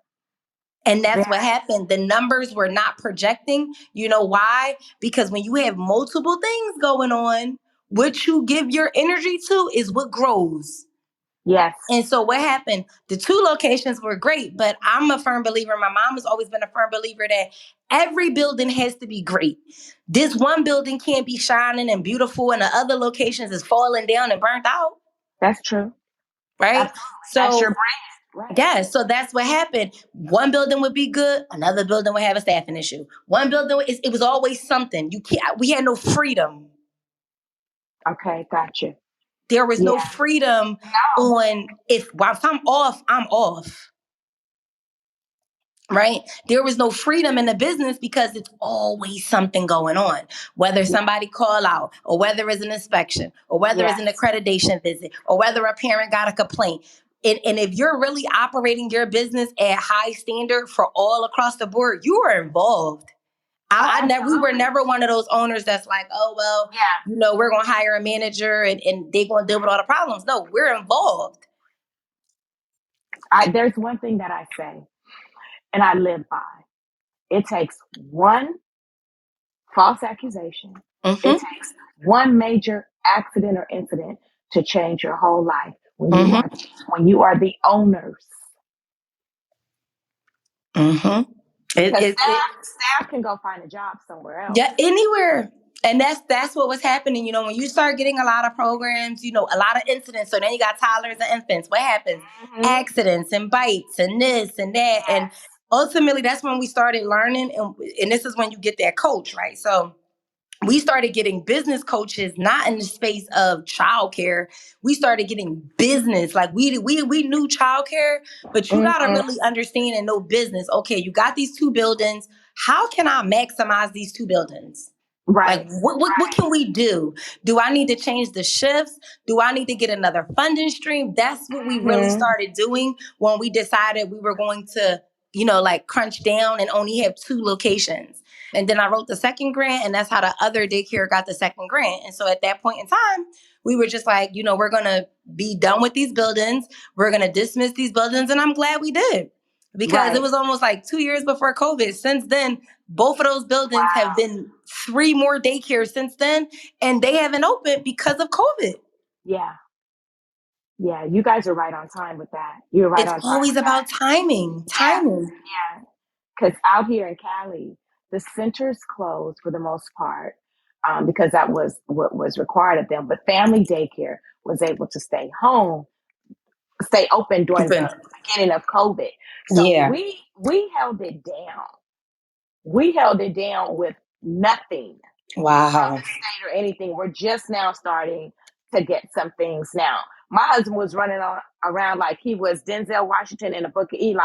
And that's Very. what happened. The numbers were not projecting. You know why? Because when you have multiple things going on, what you give your energy to is what grows. Yes. And so what happened? The 2 locations were great, but I'm a firm believer. My mom has always been a firm believer that every building has to be great. This one building can't be shining and beautiful, and the other locations is falling down and burnt out. That's true. Right? Absolutely. That's your So, brand. Right. yeah, so that's what happened. One building would be good, another building would have a staffing issue. One building, it was always something. We had no freedom. Okay. Gotcha. There was Yeah. no freedom No. on if I'm off, I'm off. Right? There was no freedom in the business because it's always something going on, whether Yeah. somebody call out or whether it's an inspection or whether it's Yes. an accreditation visit or whether a parent got a complaint. And if you're really operating your business at high standard for all across the board, you are involved. Oh, We were absolutely. never one of those owners that's like, oh, well, Yeah. we're going to hire a manager and they're going to deal with all the problems. No, we're involved. There's one thing that I say, and I live by. It takes one false accusation. It Mm-hmm. takes one major accident or incident to change your whole life Mm-hmm. when you are the owners. Mm-hmm. Because It staff can go find a job somewhere else. Yeah, anywhere. And that's what was happening. When you start getting a lot of programs, a lot of incidents. So then you got toddlers and infants. What happens? Mm-hmm. Accidents and bites and this and that. And Yes. ultimately that's when we started learning. And this is when you get that coach, right? So we started getting business coaches, not in the space of childcare. We started getting business. Like we knew childcare, but you gotta Mm-hmm. really understand and know business. Okay, you got these 2 buildings. How can I maximize these 2 buildings? Like, Right. what can we do? Do I need to change the shifts? Do I need to get another funding stream? That's what we really Mm-hmm. started doing when we decided we were going to, like crunch down and only have 2 locations. And then I wrote the second grant, and that's how the other daycare got the second grant. And so at that point in time, we were just like, we're going to be done with these buildings. We're going to dismiss these buildings. And I'm glad we did because it Right. was almost like 2 years before COVID. Since then, both of those buildings have Wow. been 3 more daycares since then, and they haven't opened because of COVID. Yeah. Yeah. You guys are right on time with that. You're right It's on time always with about that. timing, Yeah. timing. Yeah. Because out here in Cali, the centers closed for the most part because that was what was required of them. But family daycare was able to stay home stay open during Open. the beginning of COVID. So Yeah. we held it down. We held it down with nothing from Wow. the state or anything. We're just now starting to get some things now. My husband was running around like he was Denzel Washington in the Book of Eli,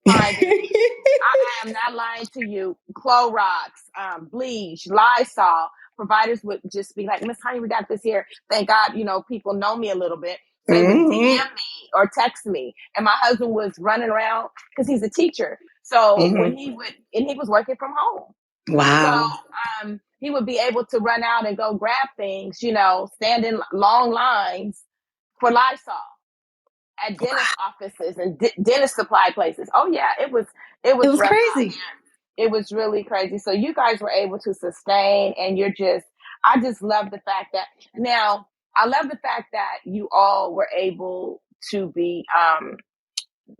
finding, I am not lying to you, Clorox, bleach, Lysol. Providers would just be like, Miss Honey, we got this here. Thank God, people know me a little bit. So they would DM me or text me. And my husband was running around because he's a teacher. So when he was working from home. So Wow. he would be able to run out and go grab things, stand in long lines for Lysol at dentist offices and dentist supply places. Oh yeah, it was It was rough out crazy. here. It was really crazy. So you guys were able to sustain, and I just love the fact that now I love the fact that you all were able to be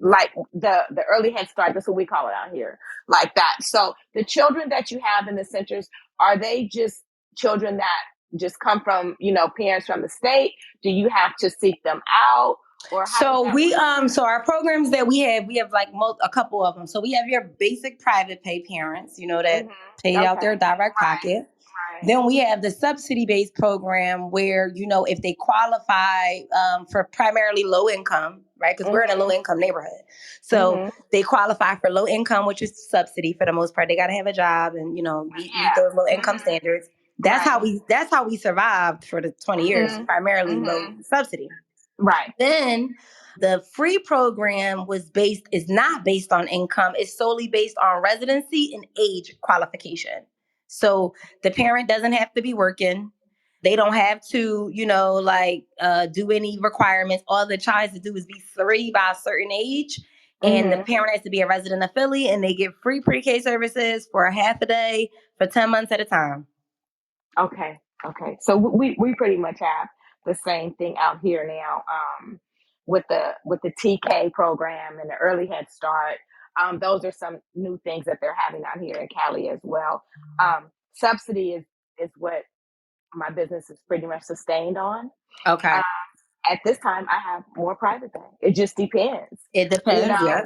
like the early head start. That's what we call it out here, like that. So the children that you have in the centers, are they just children that just come from parents from the state? Do you have to seek them out, or how does So that work? so our programs that we have like a couple of them. So we have your basic private pay parents, that pay out Okay, their direct pocket. right. Then we have the subsidy-based program where, if they qualify for primarily low income, right? Because we're in a low income neighborhood. So they qualify for low income, which is subsidy for the most part. They got to have a job and, meet those low income standards. Right. That's how we survived for the 20 years, primarily low subsidy. Right. Then the free program is not based on income. It's solely based on residency and age qualification. So the parent doesn't have to be working. They don't have to, do any requirements. All the child has to do is be 3 by a certain age. And the parent has to be a resident of Philly, and they get free pre-K services for a half a day for 10 months at a time. Okay. So we pretty much have the same thing out here now, with the TK program and the early head start. Those are some new things that they're having out here in Cali as well. Subsidy is what my business is pretty much sustained on. Okay. At this time, I have more private pay. It just depends. It depends, yeah.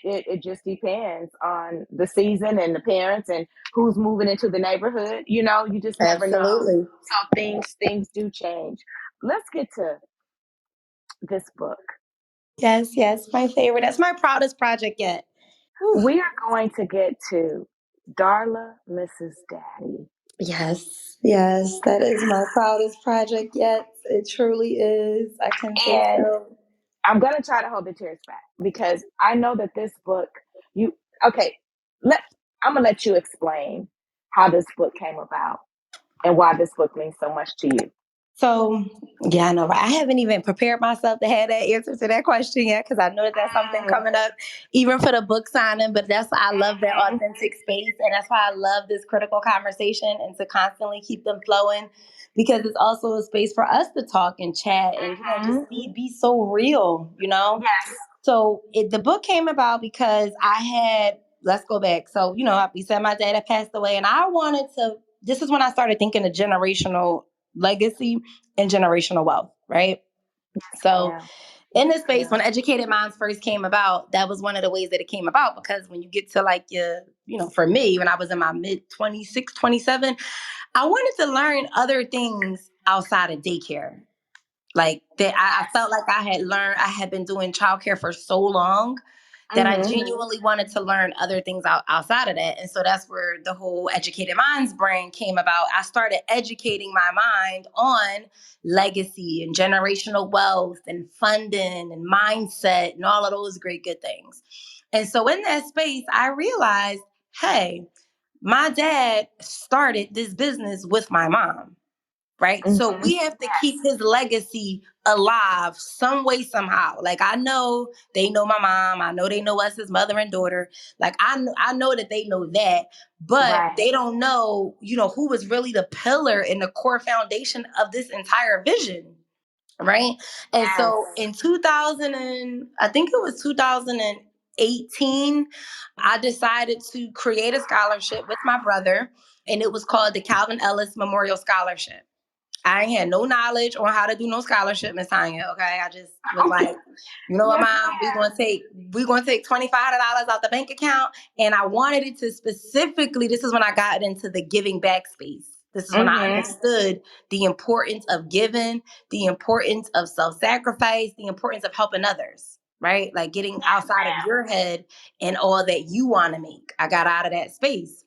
It just depends on the season and the parents and who's moving into the neighborhood. You just never know. Absolutely. So things do change. Let's get to this book. Yes, my favorite. That's my proudest project yet. Whew. We are going to get to Darla, Mrs. Daddy. Yes, that is my proudest project yet. It truly is. I can say And so. I'm going to try to hold the tears back because I know that this book, okay, I'm going to let you explain how this book came about and why this book means so much to you. So, yeah, I know. Right? I haven't even prepared myself to have that answer to that question yet because I know that that's something coming up, even for the book signing. But that's why I love that authentic space. And that's why I love this critical conversation and to constantly keep them flowing because it's also a space for us to talk and chat and, just be so real, Yes. So the book came about because let's go back. So, we said my dad had passed away and this is when I started thinking of generational legacy and generational wealth, right? So in this space, when Educated Mindz first came about, that was one of the ways that it came about because when you get to like for me, when I was in my mid 26, 27, I wanted to learn other things outside of daycare. Like that, I felt like I had been doing childcare for so long that I genuinely wanted to learn other things outside of that. And so that's where the whole Educated Mindz brand came about. I started educating my mind on legacy and generational wealth and funding and mindset and all of those great good things. And so in that space, I realized, hey, my dad started this business with my mom. Right. So we have to keep his legacy alive some way, somehow. Like I know they know my mom. I know they know us as mother and daughter. Like I know that they know that, but they don't know, who was really the pillar and the core foundation of this entire vision. Right. And so in 2018, I decided to create a scholarship with my brother, and it was called the Calvin Ellis Memorial Scholarship. I ain't had no knowledge on how to do no scholarship, Miss Tanya. Okay, I just was like, you know what, Yes, Mom, we're gonna take $2,500 out the bank account, and I wanted it to specifically. This is when I got into the giving back space. This is when I understood the importance of giving, the importance of self-sacrifice, the importance of helping others. Right, like getting outside of your head and all that you want to make. I got out of that space.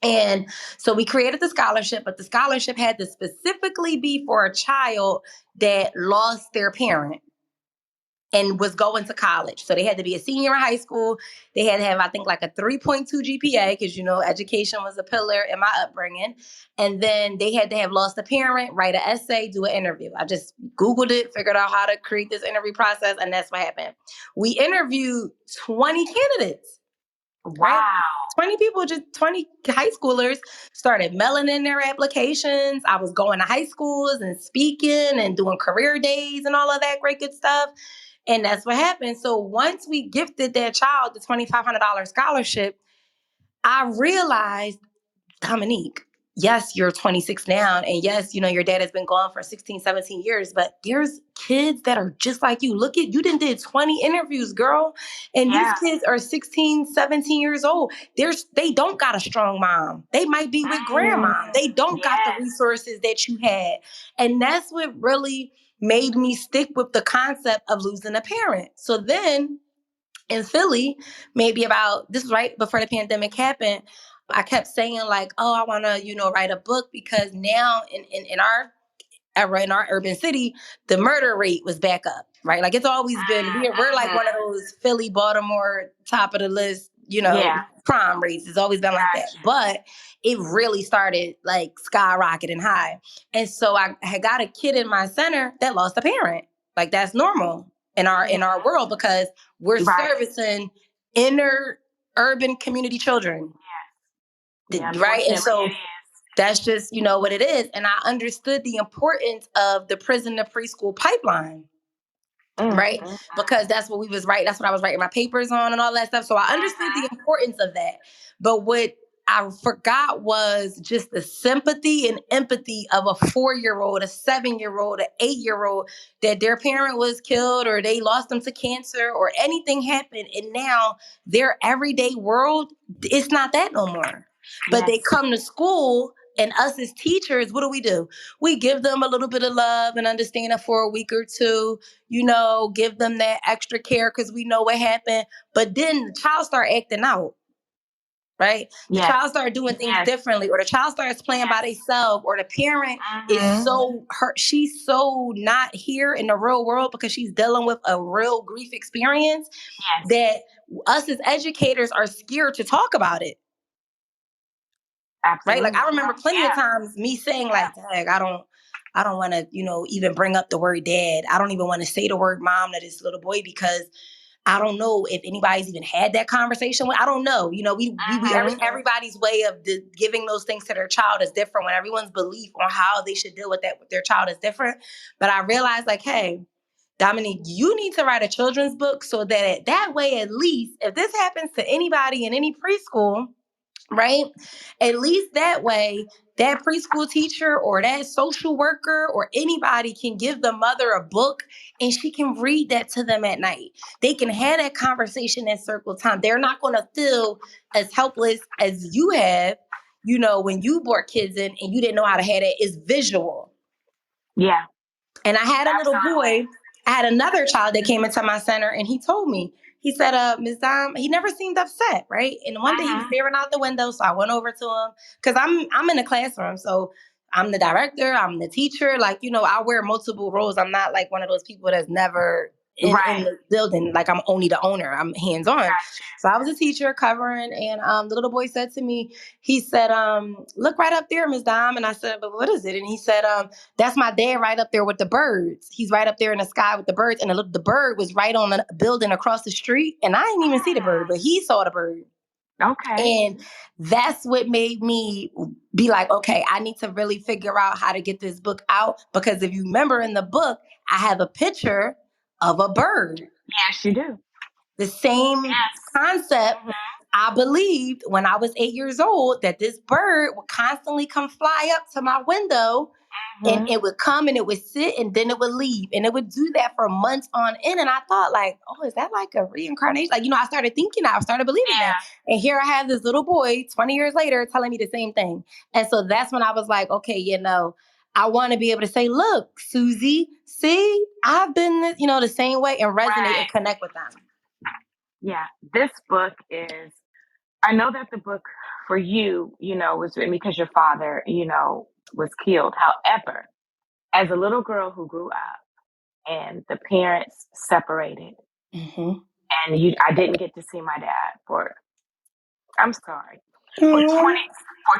And so we created the scholarship, but the scholarship had to specifically be for a child that lost their parent and was going to college. So they had to be a senior in high school. They had to have, I think, like a 3.2 GPA because, you know, education was a pillar in my upbringing. And then they had to have lost a parent, write an essay, do an interview. I just Googled it, figured out how to create this interview process, and that's what happened. We interviewed 20 candidates. Wow. Right? 20 high schoolers started mailing in their applications. I was going to high schools and speaking and doing career days and all of that great good stuff. And that's what happened. So once we gifted that child the $2,500 scholarship, I realized, Dominique, yes, you're 26 now. And yes, you know, your dad has been gone for 16, 17 years, but there's kids that are just like you. Look at, you done did 20 interviews, girl. And these kids are 16, 17 years old. They don't got a strong mom. They might be with grandma. They don't got the resources that you had. And that's what really made me stick with the concept of losing a parent. So then in Philly, maybe about, this was right before the pandemic happened, I kept saying like, oh, I want to, you know, write a book because now in our era, in our urban city, the murder rate was back up, right? Like it's always been, we're like one of those Philly, Baltimore, top of the list, you know, crime rates. It's always been like that. But it really started like skyrocketing high. And so I had got a kid in my center that lost a parent. Like that's normal in our world because we're servicing inner urban community children. Right. And so that's just, you know, what it is. And I understood the importance of the prison to preschool pipeline. Right. Because that's what that's what I was writing my papers on and all that stuff. So I understood the importance of that. But what I forgot was just the sympathy and empathy of a 4-year-old, a 7-year-old, an 8-year-old that their parent was killed or they lost them to cancer or anything happened. And now their everyday world, it's not that no more. But they come to school and us as teachers, what do? We give them a little bit of love and understanding for a week or two, you know, give them that extra care because we know what happened. But then the child start acting out. Right? The child started doing things differently, or the child starts playing by themselves, or the parent is so hurt. She's so not here in the real world because she's dealing with a real grief experience that us as educators are scared to talk about it. Absolutely. Right? Like I remember plenty of times me saying like, Dad, I don't want to, you know, even bring up the word dad. I don't even want to say the word mom to this little boy because I don't know if anybody's even had that conversation. I don't know. You know, everybody's way of giving those things to their child is different. When everyone's belief on how they should deal with that with their child is different. But I realized like, hey, Dominique, you need to write a children's book so that way, at least if this happens to anybody in any preschool, right? At least that way, that preschool teacher or that social worker or anybody can give the mother a book and she can read that to them at night. They can have that conversation at circle time. They're not going to feel as helpless as you have, you know, when you brought kids in and you didn't know how to have it. It's visual. Yeah. And I had a little boy. I had another child that came into my center and he told me, he said, Ms. Dom, he never seemed upset, right? And one day he was staring out the window, so I went over to him because I'm in the classroom, so I'm the director, I'm the teacher. Like, you know, I wear multiple roles. I'm not like one of those people that's never in the building. Like I'm only the owner. I'm hands-on. So I was a teacher covering, and the little boy said to me, he said, look right up there, Ms. Dom. And I said, but what is it? And he said, that's my dad right up there with the birds. He's right up there in the sky with the birds. And the bird was right on the building across the street. And I didn't even see the bird, but he saw the bird. Okay. And that's what made me be like, okay, I need to really figure out how to get this book out. Because if you remember in the book, I have a picture of a bird. Yes, you do. The same concept. I believed when I was 8 years old that this bird would constantly come fly up to my window And it would come and it would sit and then it would leave. And it would do that for months on end. And I thought like, oh, is that like a reincarnation? Like, I started thinking that. I started believing that. And here I have this little boy 20 years later telling me the same thing. And so that's when I was like, okay, I want to be able to say, look, Susie, see, I've been, the same way and resonate and connect with them. Yeah. This book is, I know that the book for you, was written because your father, was killed. However, as a little girl who grew up and the parents separated, and I didn't get to see my dad for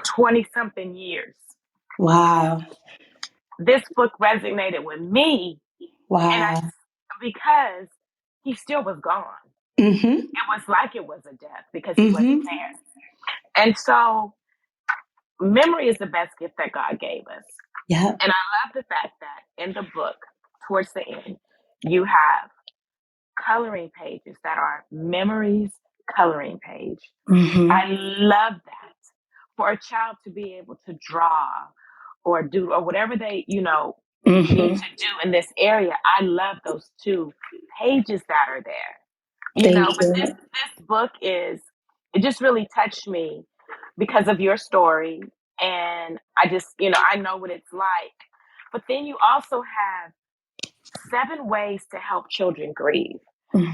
20 something years. Wow. This book resonated with me. Wow. Because he still was gone. It was like it was a death because he wasn't there. And so memory is the best gift that God gave us. Yeah. And I love the fact that in the book, towards the end, you have coloring pages that are memories coloring page. I love that for a child to be able to draw or do or whatever they, need to do in this area. I love those 2 pages that are there. But this book it just really touched me because of your story. And I just, I know what it's like. But then you also have 7 ways to help children grieve,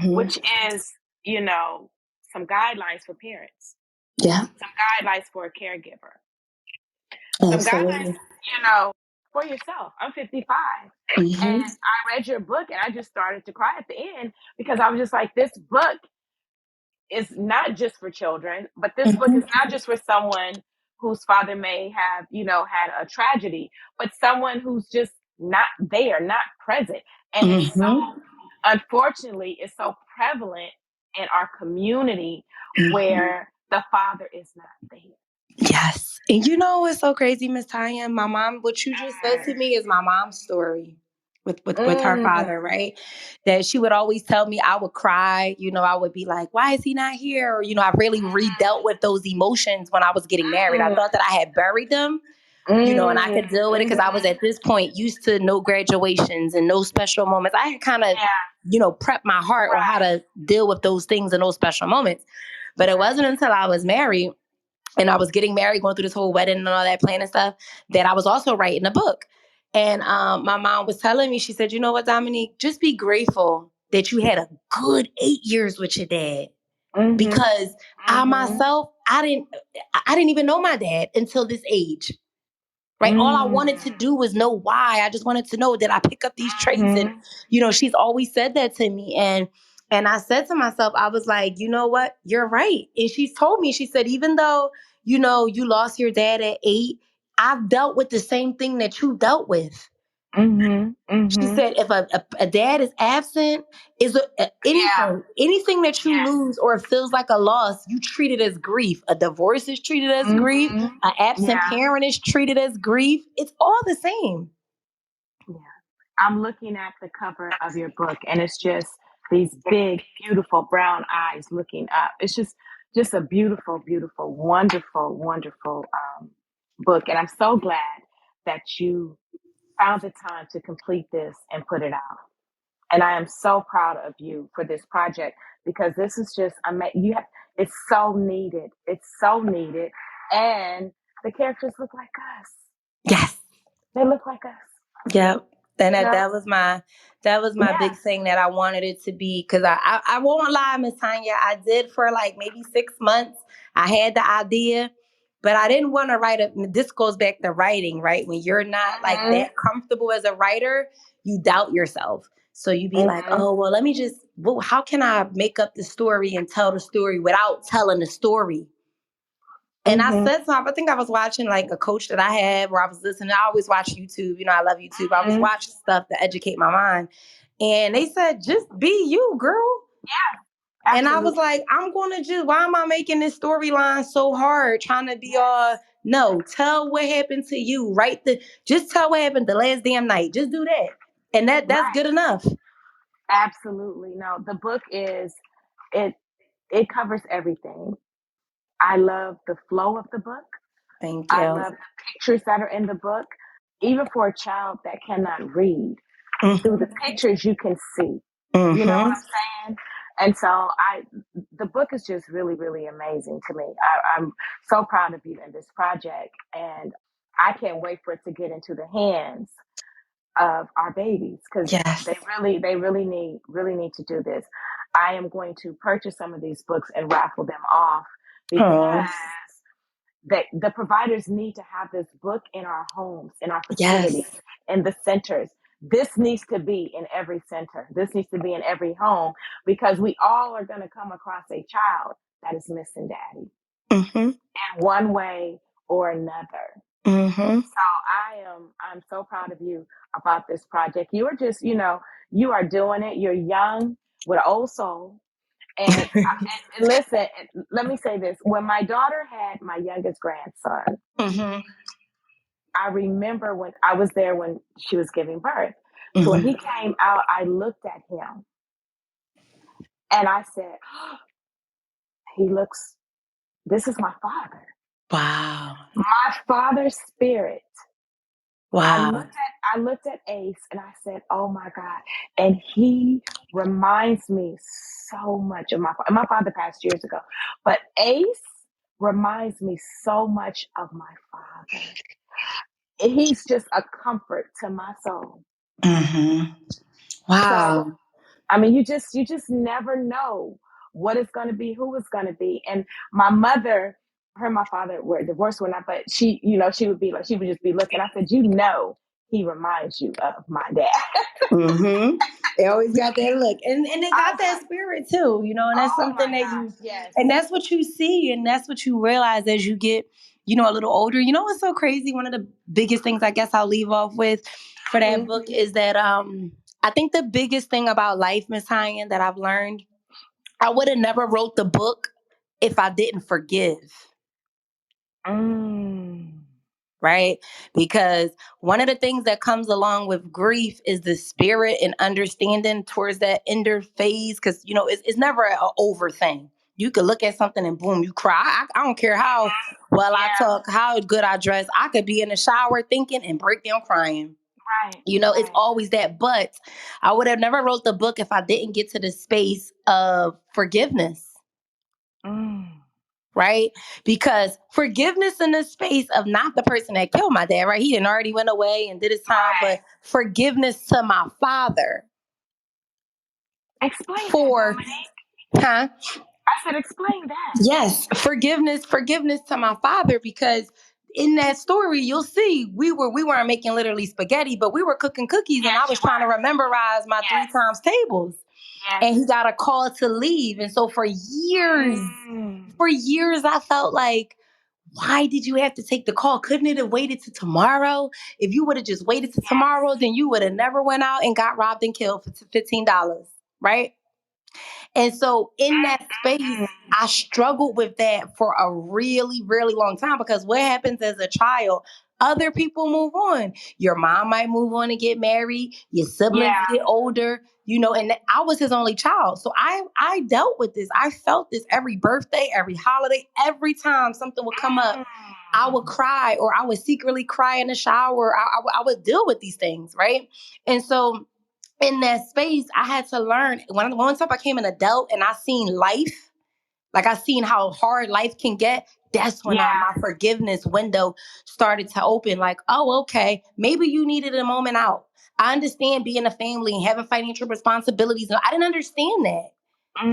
which is, some guidelines for parents. Yeah. Some guidelines for a caregiver. Absolutely. Some guidelines, for yourself. I'm 55. And I read your book and I just started to cry at the end because I was just like, this book is not just for children, but this book is not just for someone whose father may have, had a tragedy, but someone who's just not there, not present. And it's so, unfortunately, it's so prevalent in our community where the father is not there. Yes. And what's so crazy, Miss Tanya? My mom, what you just said to me is my mom's story with her father, right? That she would always tell me I would cry. I would be like, why is he not here? Or, I really re-dealt with those emotions when I was getting married. I thought that I had buried them, and I could deal with it because I was at this point used to no graduations and no special moments. I had kind of, prepped my heart on how to deal with those things in those special moments. But it wasn't until I was married and I was getting married, going through this whole wedding and all that planning stuff, that I was also writing a book. And my mom was telling me, she said, you know what, Dominique, just be grateful that you had a good 8 years with your dad. Because I myself, I didn't even know my dad until this age. Right. All I wanted to do was know why. I just wanted to know that I pick up these traits. And, she's always said that to me. And I said to myself, I was like, you know what? You're right. And she's told me, she said, even though, you lost your dad at 8, I've dealt with the same thing that you dealt with. She said, if a dad is absent, anything that you lose or feels like a loss, you treat it as grief. A divorce is treated as grief. An absent parent is treated as grief. It's all the same. Yeah. I'm looking at the cover of your book and it's just these big, beautiful brown eyes looking up. It's just a beautiful, beautiful, wonderful, wonderful book. And I'm so glad that you found the time to complete this and put it out. And I am so proud of you for this project because this is just it's so needed. It's so needed. And the characters look like us. Yes. They look like us. Yep. And that was my big thing that I wanted it to be. Because I won't lie, Miss Tanya, I did for like maybe 6 months. I had the idea, but I didn't want to write this goes back to writing, right? When you're not like that comfortable as a writer, you doubt yourself. So you be like, oh, well, how can I make up the story and tell the story without telling the story? And I said something, I think I was watching like a coach that I had where I was listening. I always watch YouTube. I love YouTube. I always watch stuff to educate my mind. And they said, just be you, girl. Yeah. Absolutely. And I was like, why am I making this storyline so hard? Trying to be no, tell what happened to you. Just tell what happened the last damn night. Just do that. And that's good enough. Absolutely. No, the book it covers everything. I love the flow of the book. Thank you. I love the pictures that are in the book. even for a child that cannot read, through the Mm-hmm. pictures you can see. You know what Mm-hmm. I'm saying? And so the book is just really, really amazing to me. I'm so proud of you in this project, and I can't wait for it to get into the hands of our babies because Yes. they really need to do this. I am going to purchase some of these books and raffle them off because Oh, the providers need to have this book in our homes, in our yes. facilities, in the centers. This needs to be in every center. This needs to be in every home because we all are going to come across a child that is missing daddy Mm-hmm. in one way or another. Mm-hmm. I'm so proud of you about this project. You are just, you are doing it. You're young with an old soul. And listen, let me say this. When my daughter had my youngest grandson, Mm-hmm. I remember when I was there when she was giving birth. So when Mm-hmm. he came out, I looked at him and I said, oh, this is my father. Wow. My father's spirit. I looked Wow. at I looked at Ace and I said, "Oh my God!" And he reminds me so much of my father. My father passed years ago, but Ace reminds me so much of my father. He's just a comfort to my soul. Mm-hmm. So Wow. I mean, you just never know what it's going to be, who it's going to be. And my mother, her and my father were divorced or not, but she would be like, she would just be looking. I said, he reminds you of my dad. Mm-hmm. They always got that look. And they I got was that like, spirit too, and that's oh something my that gosh, yes. and that's what you see, and that's what you realize as you get, a little older. You know what's so crazy? One of the biggest things I guess I'll leave off with for that book is that I think the biggest thing about life, Miss Hyan, that I've learned, I would have never wrote the book if I didn't forgive. Mm. Right? Because one of the things that comes along with grief is the spirit and understanding towards that ender phase. Because, it's never an over thing. You could look at something and boom, you cry. I don't care how well I Yeah, talk, how good I dress. I could be in the shower thinking and break down crying. right, It's right. always that. But I would have never wrote the book if I didn't get to the space of forgiveness. Mm. Right? Because forgiveness in the space of not the person that killed my dad, right? He didn't already went away and did his time, but Right. forgiveness to my father Explain that, for, Dominique. huh? I said, explain that. Yes, forgiveness to my father, because in that story, you'll see we weren't making literally spaghetti, but we were cooking cookies, and Yes, I was you trying to were. rememberize my three Yes, times tables. yes. And he got a call to leave. And so Mm. for years, I felt like, why did you have to take the call? Couldn't it have waited to tomorrow? If you would have just waited to Yes. tomorrow, then you would have never went out and got robbed and killed for $15, right? And so in that space, Mm. I struggled with that for a really, really long time, because what happens as a child, other people move on. Your mom might move on and get married. Your siblings Yeah. get older, and I was his only child. So I dealt with this. I felt this every birthday, every holiday, every time something would come up, I would Mm. cry, or I would secretly cry in the shower. I would deal with these things, right? And so in that space, I had to learn. Once I became an adult and I seen life, like I seen how hard life can get, that's when Yeah. my forgiveness window started to open. Like, oh, okay, maybe you needed a moment out. I understand being a family and having financial responsibilities. And I didn't understand that.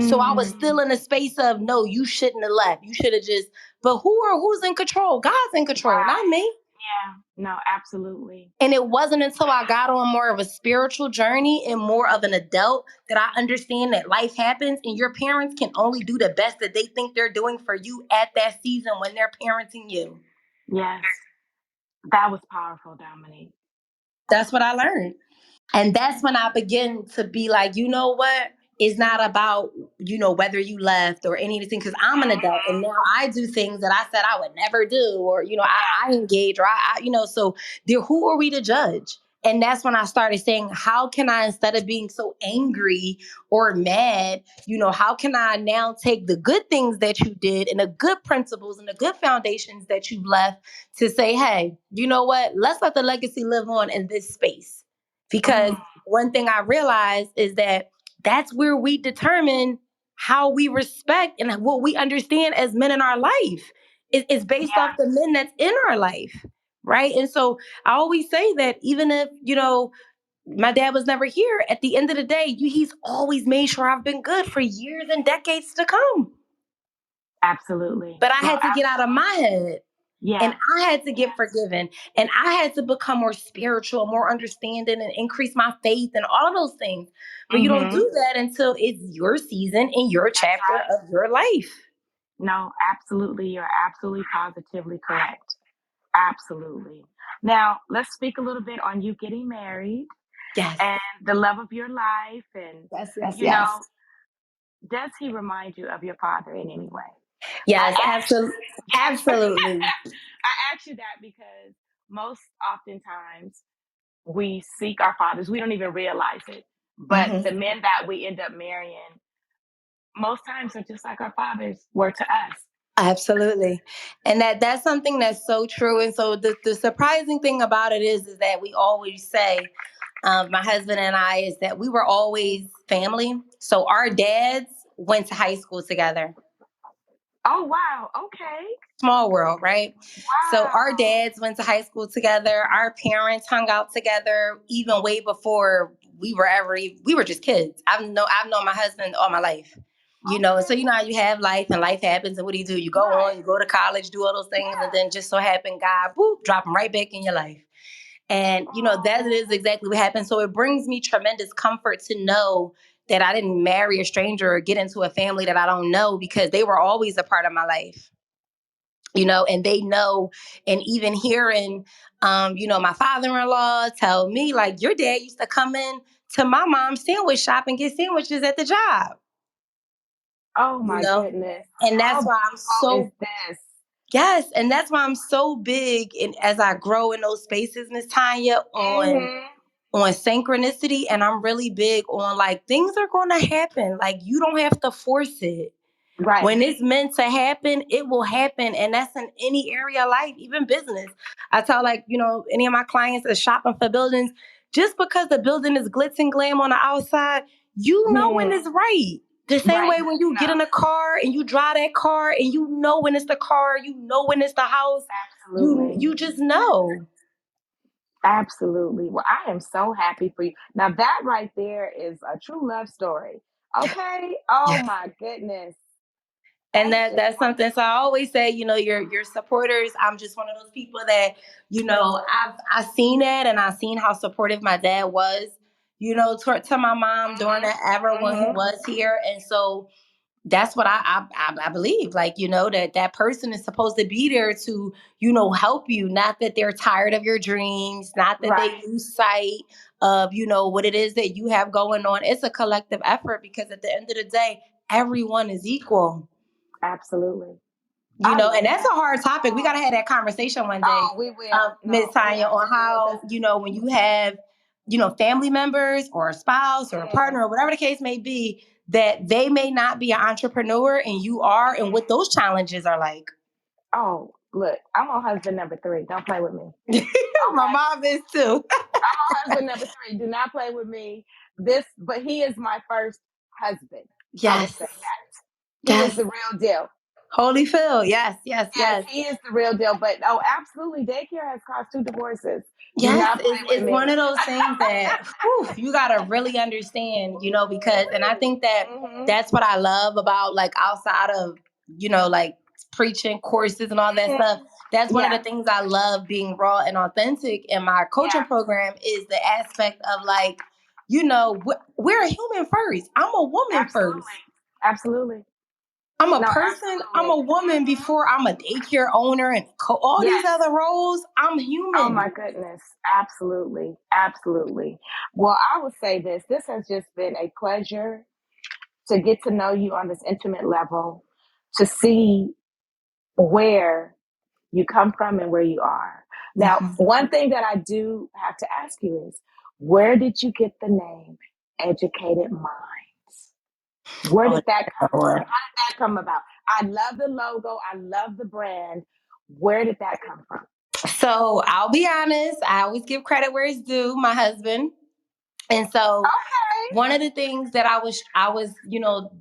So I was Mm. still in a space of, no, you shouldn't have left. You should have just, but who's in control? God's in control, not Right. me. Yeah. No, absolutely. And it wasn't until I got on more of a spiritual journey and more of an adult that I understand that life happens and your parents can only do the best that they think they're doing for you at that season when they're parenting you. Yes. That was powerful, Dominique. That's what I learned. And that's when I begin to be like, you know what? It's not about, whether you left or any of these things, because I'm an adult and now I do things that I said I would never do, or, I engage, or so who are we to judge? And that's when I started saying, how can I, instead of being so angry or mad, how can I now take the good things that you did and the good principles and the good foundations that you've left to say, hey, you know what? Let's let the legacy live on in this space. Because one thing I realized is that that's where we determine how we respect and what we understand as men in our life. It's based off the men that's in our life. Right. And so I always say that even if, my dad was never here, at the end of the day, he's always made sure I've been good for years and decades to come. Absolutely. But I had to get out of my head. Yeah. And I had to get forgiven. And I had to become more spiritual, more understanding, and increase my faith and all of those things. But you don't do that until it's your season and your chapter of your life. No, absolutely. You're absolutely positively correct. Absolutely. Now, let's speak a little bit on you getting married. Yes. And the love of your life. And, Yes. Does he remind you of your father in any way? Yes, absolutely. Absolutely. I ask you that because most oftentimes we seek our fathers. We don't even realize it. But the men that we end up marrying, most times are just like our fathers were to us. Absolutely. And that's something that's so true. And so the surprising thing about it is that we always say, my husband and I, is that we were always family. So our dads went to high school together. Oh, wow. Okay. Small world, right? Wow. So our dads went to high school together. Our parents hung out together even way before we were just kids. I've known my husband all my life. And so how you have life and life happens, and what do? You go on, you go to college, do all those things, and then just so happen God, boop, drop them right back in your life. And, that is exactly what happened. So it brings me tremendous comfort to know that I didn't marry a stranger or get into a family that I don't know, because they were always a part of my life. And they know, and even hearing, my father-in-law tell me, like, your dad used to come in to my mom's sandwich shop and get sandwiches at the job. Oh my goodness. And that's why I'm so, is this? Yes. And that's why I'm so big. And as I grow in those spaces, Miss Tanya, on synchronicity, and I'm really big on, like, things are going to happen. Like, you don't have to force it. Right. When it's meant to happen, it will happen. And that's in any area of life, even business. I tell, like, any of my clients that are shopping for buildings, just because the building is glitz and glam on the outside, when it's right. The same way when you get in a car and you drive that car and when it's the car, when it's the house. Absolutely. You just know. Absolutely. Well, I am so happy for you. Now that right there is a true love story. Okay. Oh my goodness. And that's something. So I always say, your supporters. I'm just one of those people that, I've seen that, and I've seen how supportive my dad was, to my mom during that era when he was here. And so that's what I believe, like, that person is supposed to be there to, help you, not that they're tired of your dreams, not that they lose sight of, what it is that you have going on. It's a collective effort, because at the end of the day, everyone is equal. Absolutely. And that's a hard topic. We got to have that conversation one day. Oh, we will. Ms. Tanya, on how, when you have, family members or a spouse or a partner or whatever the case may be, that they may not be an entrepreneur and you are, and what those challenges are like. Oh, look, I'm on husband number 3. Don't play with me. My mom is too. I'm on husband number 3. Do not play with me. But he is my first husband. Yes. I would say that. He is the real deal. Holy Phil. Yes. He is the real deal. But absolutely, daycare has caused 2 divorces. Yes, it's one of those things that you got to really understand, because, and I think that that's what I love about, like, outside of, like, preaching courses and all that stuff. That's one of the things I love, being raw and authentic in my coaching program, is the aspect of, like, we're a human first. I'm a woman first. Absolutely. I'm a person. I'm a woman before I'm a daycare owner and all these other roles. I'm human. Oh my goodness. Absolutely. Absolutely. Well, I would say this. This has just been a pleasure to get to know you on this intimate level, to see where you come from and where you are. Now, one thing that I do have to ask you is, where did you get the name Educated Mindz? Where did that come from? How did that come about? I love the logo. I love the brand. Where did that come from? So I'll be honest, I always give credit where it's due, my husband. And so one of the things that I was,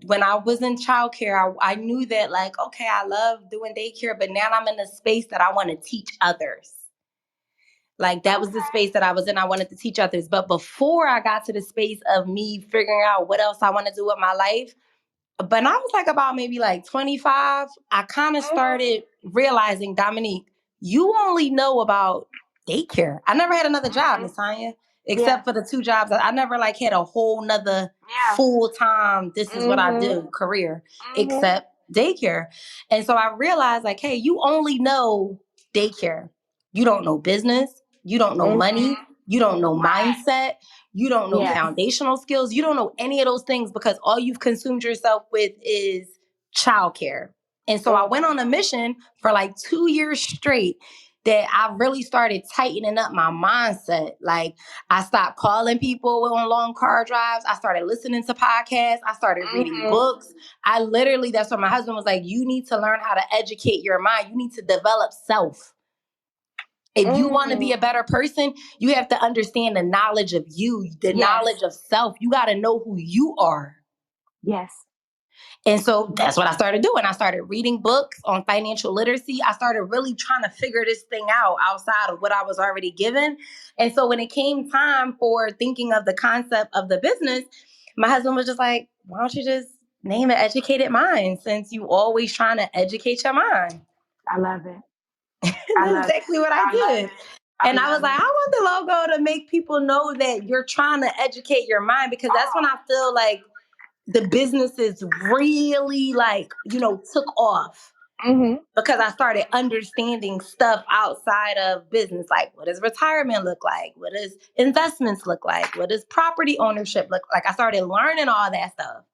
when I was in childcare, I knew that like, okay, I love doing daycare, but now I'm in a space that I want to teach others. Like that was the space that I was in. I wanted to teach others. But before I got to the space of me figuring out what else I want to do with my life, but I was like about maybe like 25, I kind of started realizing, Dominique, you only know about daycare. I never had another job, Miss Tanya, except for the 2 jobs. I never like had a whole nother full-time, this is what I do career, except daycare. And so I realized like, hey, you only know daycare. You don't know business. You don't know money. You don't know mindset. You don't know foundational skills. You don't know any of those things because all you've consumed yourself with is childcare. And so I went on a mission for like 2 years straight that I really started tightening up my mindset. Like I stopped calling people on long car drives. I started listening to podcasts. I started reading books. I literally, that's what my husband was like, you need to learn how to educate your mind. You need to develop self. If you want to be a better person, you have to understand the knowledge of you, the knowledge of self. You got to know who you are. Yes. And so that's what I started doing. I started reading books on financial literacy. I started really trying to figure this thing out outside of what I was already given. And so when it came time for thinking of the concept of the business, my husband was just like, why don't you just name it Educated Mindz since you always trying to educate your mind? I love it. That's exactly what I did. And I was like, I want the logo to make people know that you're trying to educate your mind because that's when I feel like the businesses really took off. Because I started understanding stuff outside of business. Like, what does retirement look like? What does investments look like? What does property ownership look like? I started learning all that stuff,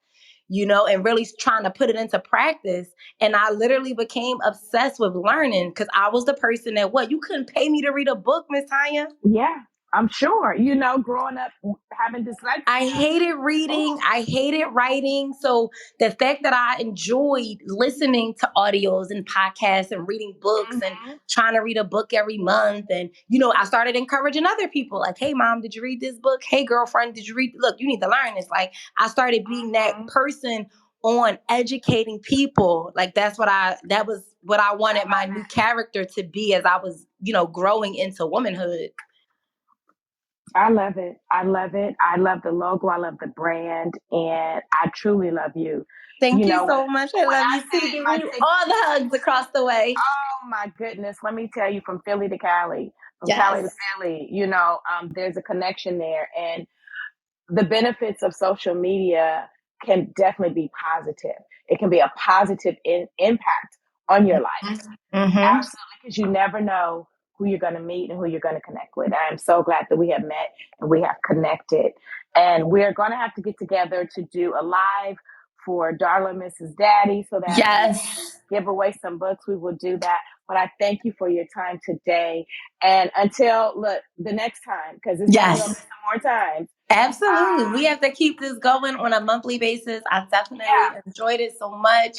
and really trying to put it into practice. And I literally became obsessed with learning because I was the person that you couldn't pay me to read a book, Miss Tanya. Yeah, I'm sure. Growing up having dyslexia. I hated reading. I hated writing. So the fact that I enjoyed listening to audios and podcasts and reading books and trying to read a book every month. And, I started encouraging other people like, hey, mom, did you read this book? Hey, girlfriend, did you read? Look, you need to learn this. Like I started being that person on educating people. Like that was what I wanted my new character to be as I was, growing into womanhood. I love it. I love it. I love the logo. I love the brand. And I truly love you. Thank you so much. I love you too. Give me all the hugs across the way. Oh my goodness. Let me tell you, from Philly to Cali, Cali to Philly, there's a connection there. And the benefits of social media can definitely be positive. It can be a positive impact on your life. Absolutely. Because you never know who you're going to meet and who you're going to connect with. I am so glad that we have met and we have connected. And we're going to have to get together to do a live for Darling Mrs. Daddy so that we give away some books. We will do that. But I thank you for your time today. And until the next time, because it's going to be some more times. Absolutely. We have to keep this going on a monthly basis. I definitely enjoyed it so much.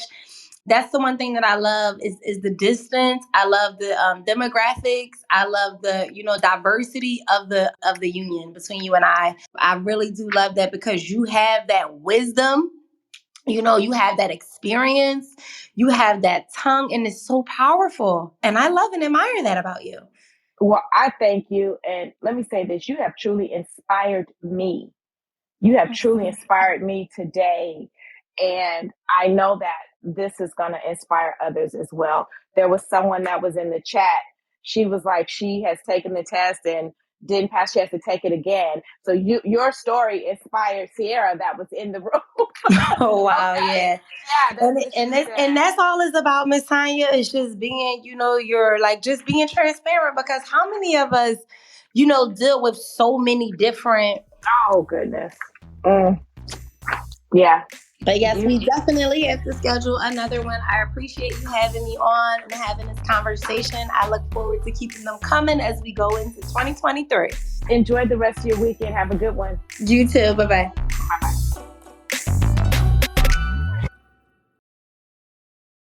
That's the one thing that I love is the distance. I love the demographics. I love the diversity of the union between you and I. I really do love that because you have that wisdom. You have that experience. You have that tongue, and it's so powerful. And I love and admire that about you. Well, I thank you. And let me say this, you have truly inspired me. You have truly inspired me today. And I know that this is going to inspire others as well. There was someone that was in the chat. She was like, she has taken the test and didn't pass. She has to take it again. So your story inspired Sierra that was in the room. Oh, wow. Yeah. And that's all it's about, Miss Tanya. It's just being, you're like just being transparent because how many of us, deal with so many different. Oh, goodness. Yeah. But yes, we definitely have to schedule another one. I appreciate you having me on and having this conversation. I look forward to keeping them coming as we go into 2023. Enjoy the rest of your weekend. Have a good one. You too. Bye-bye. Bye-bye.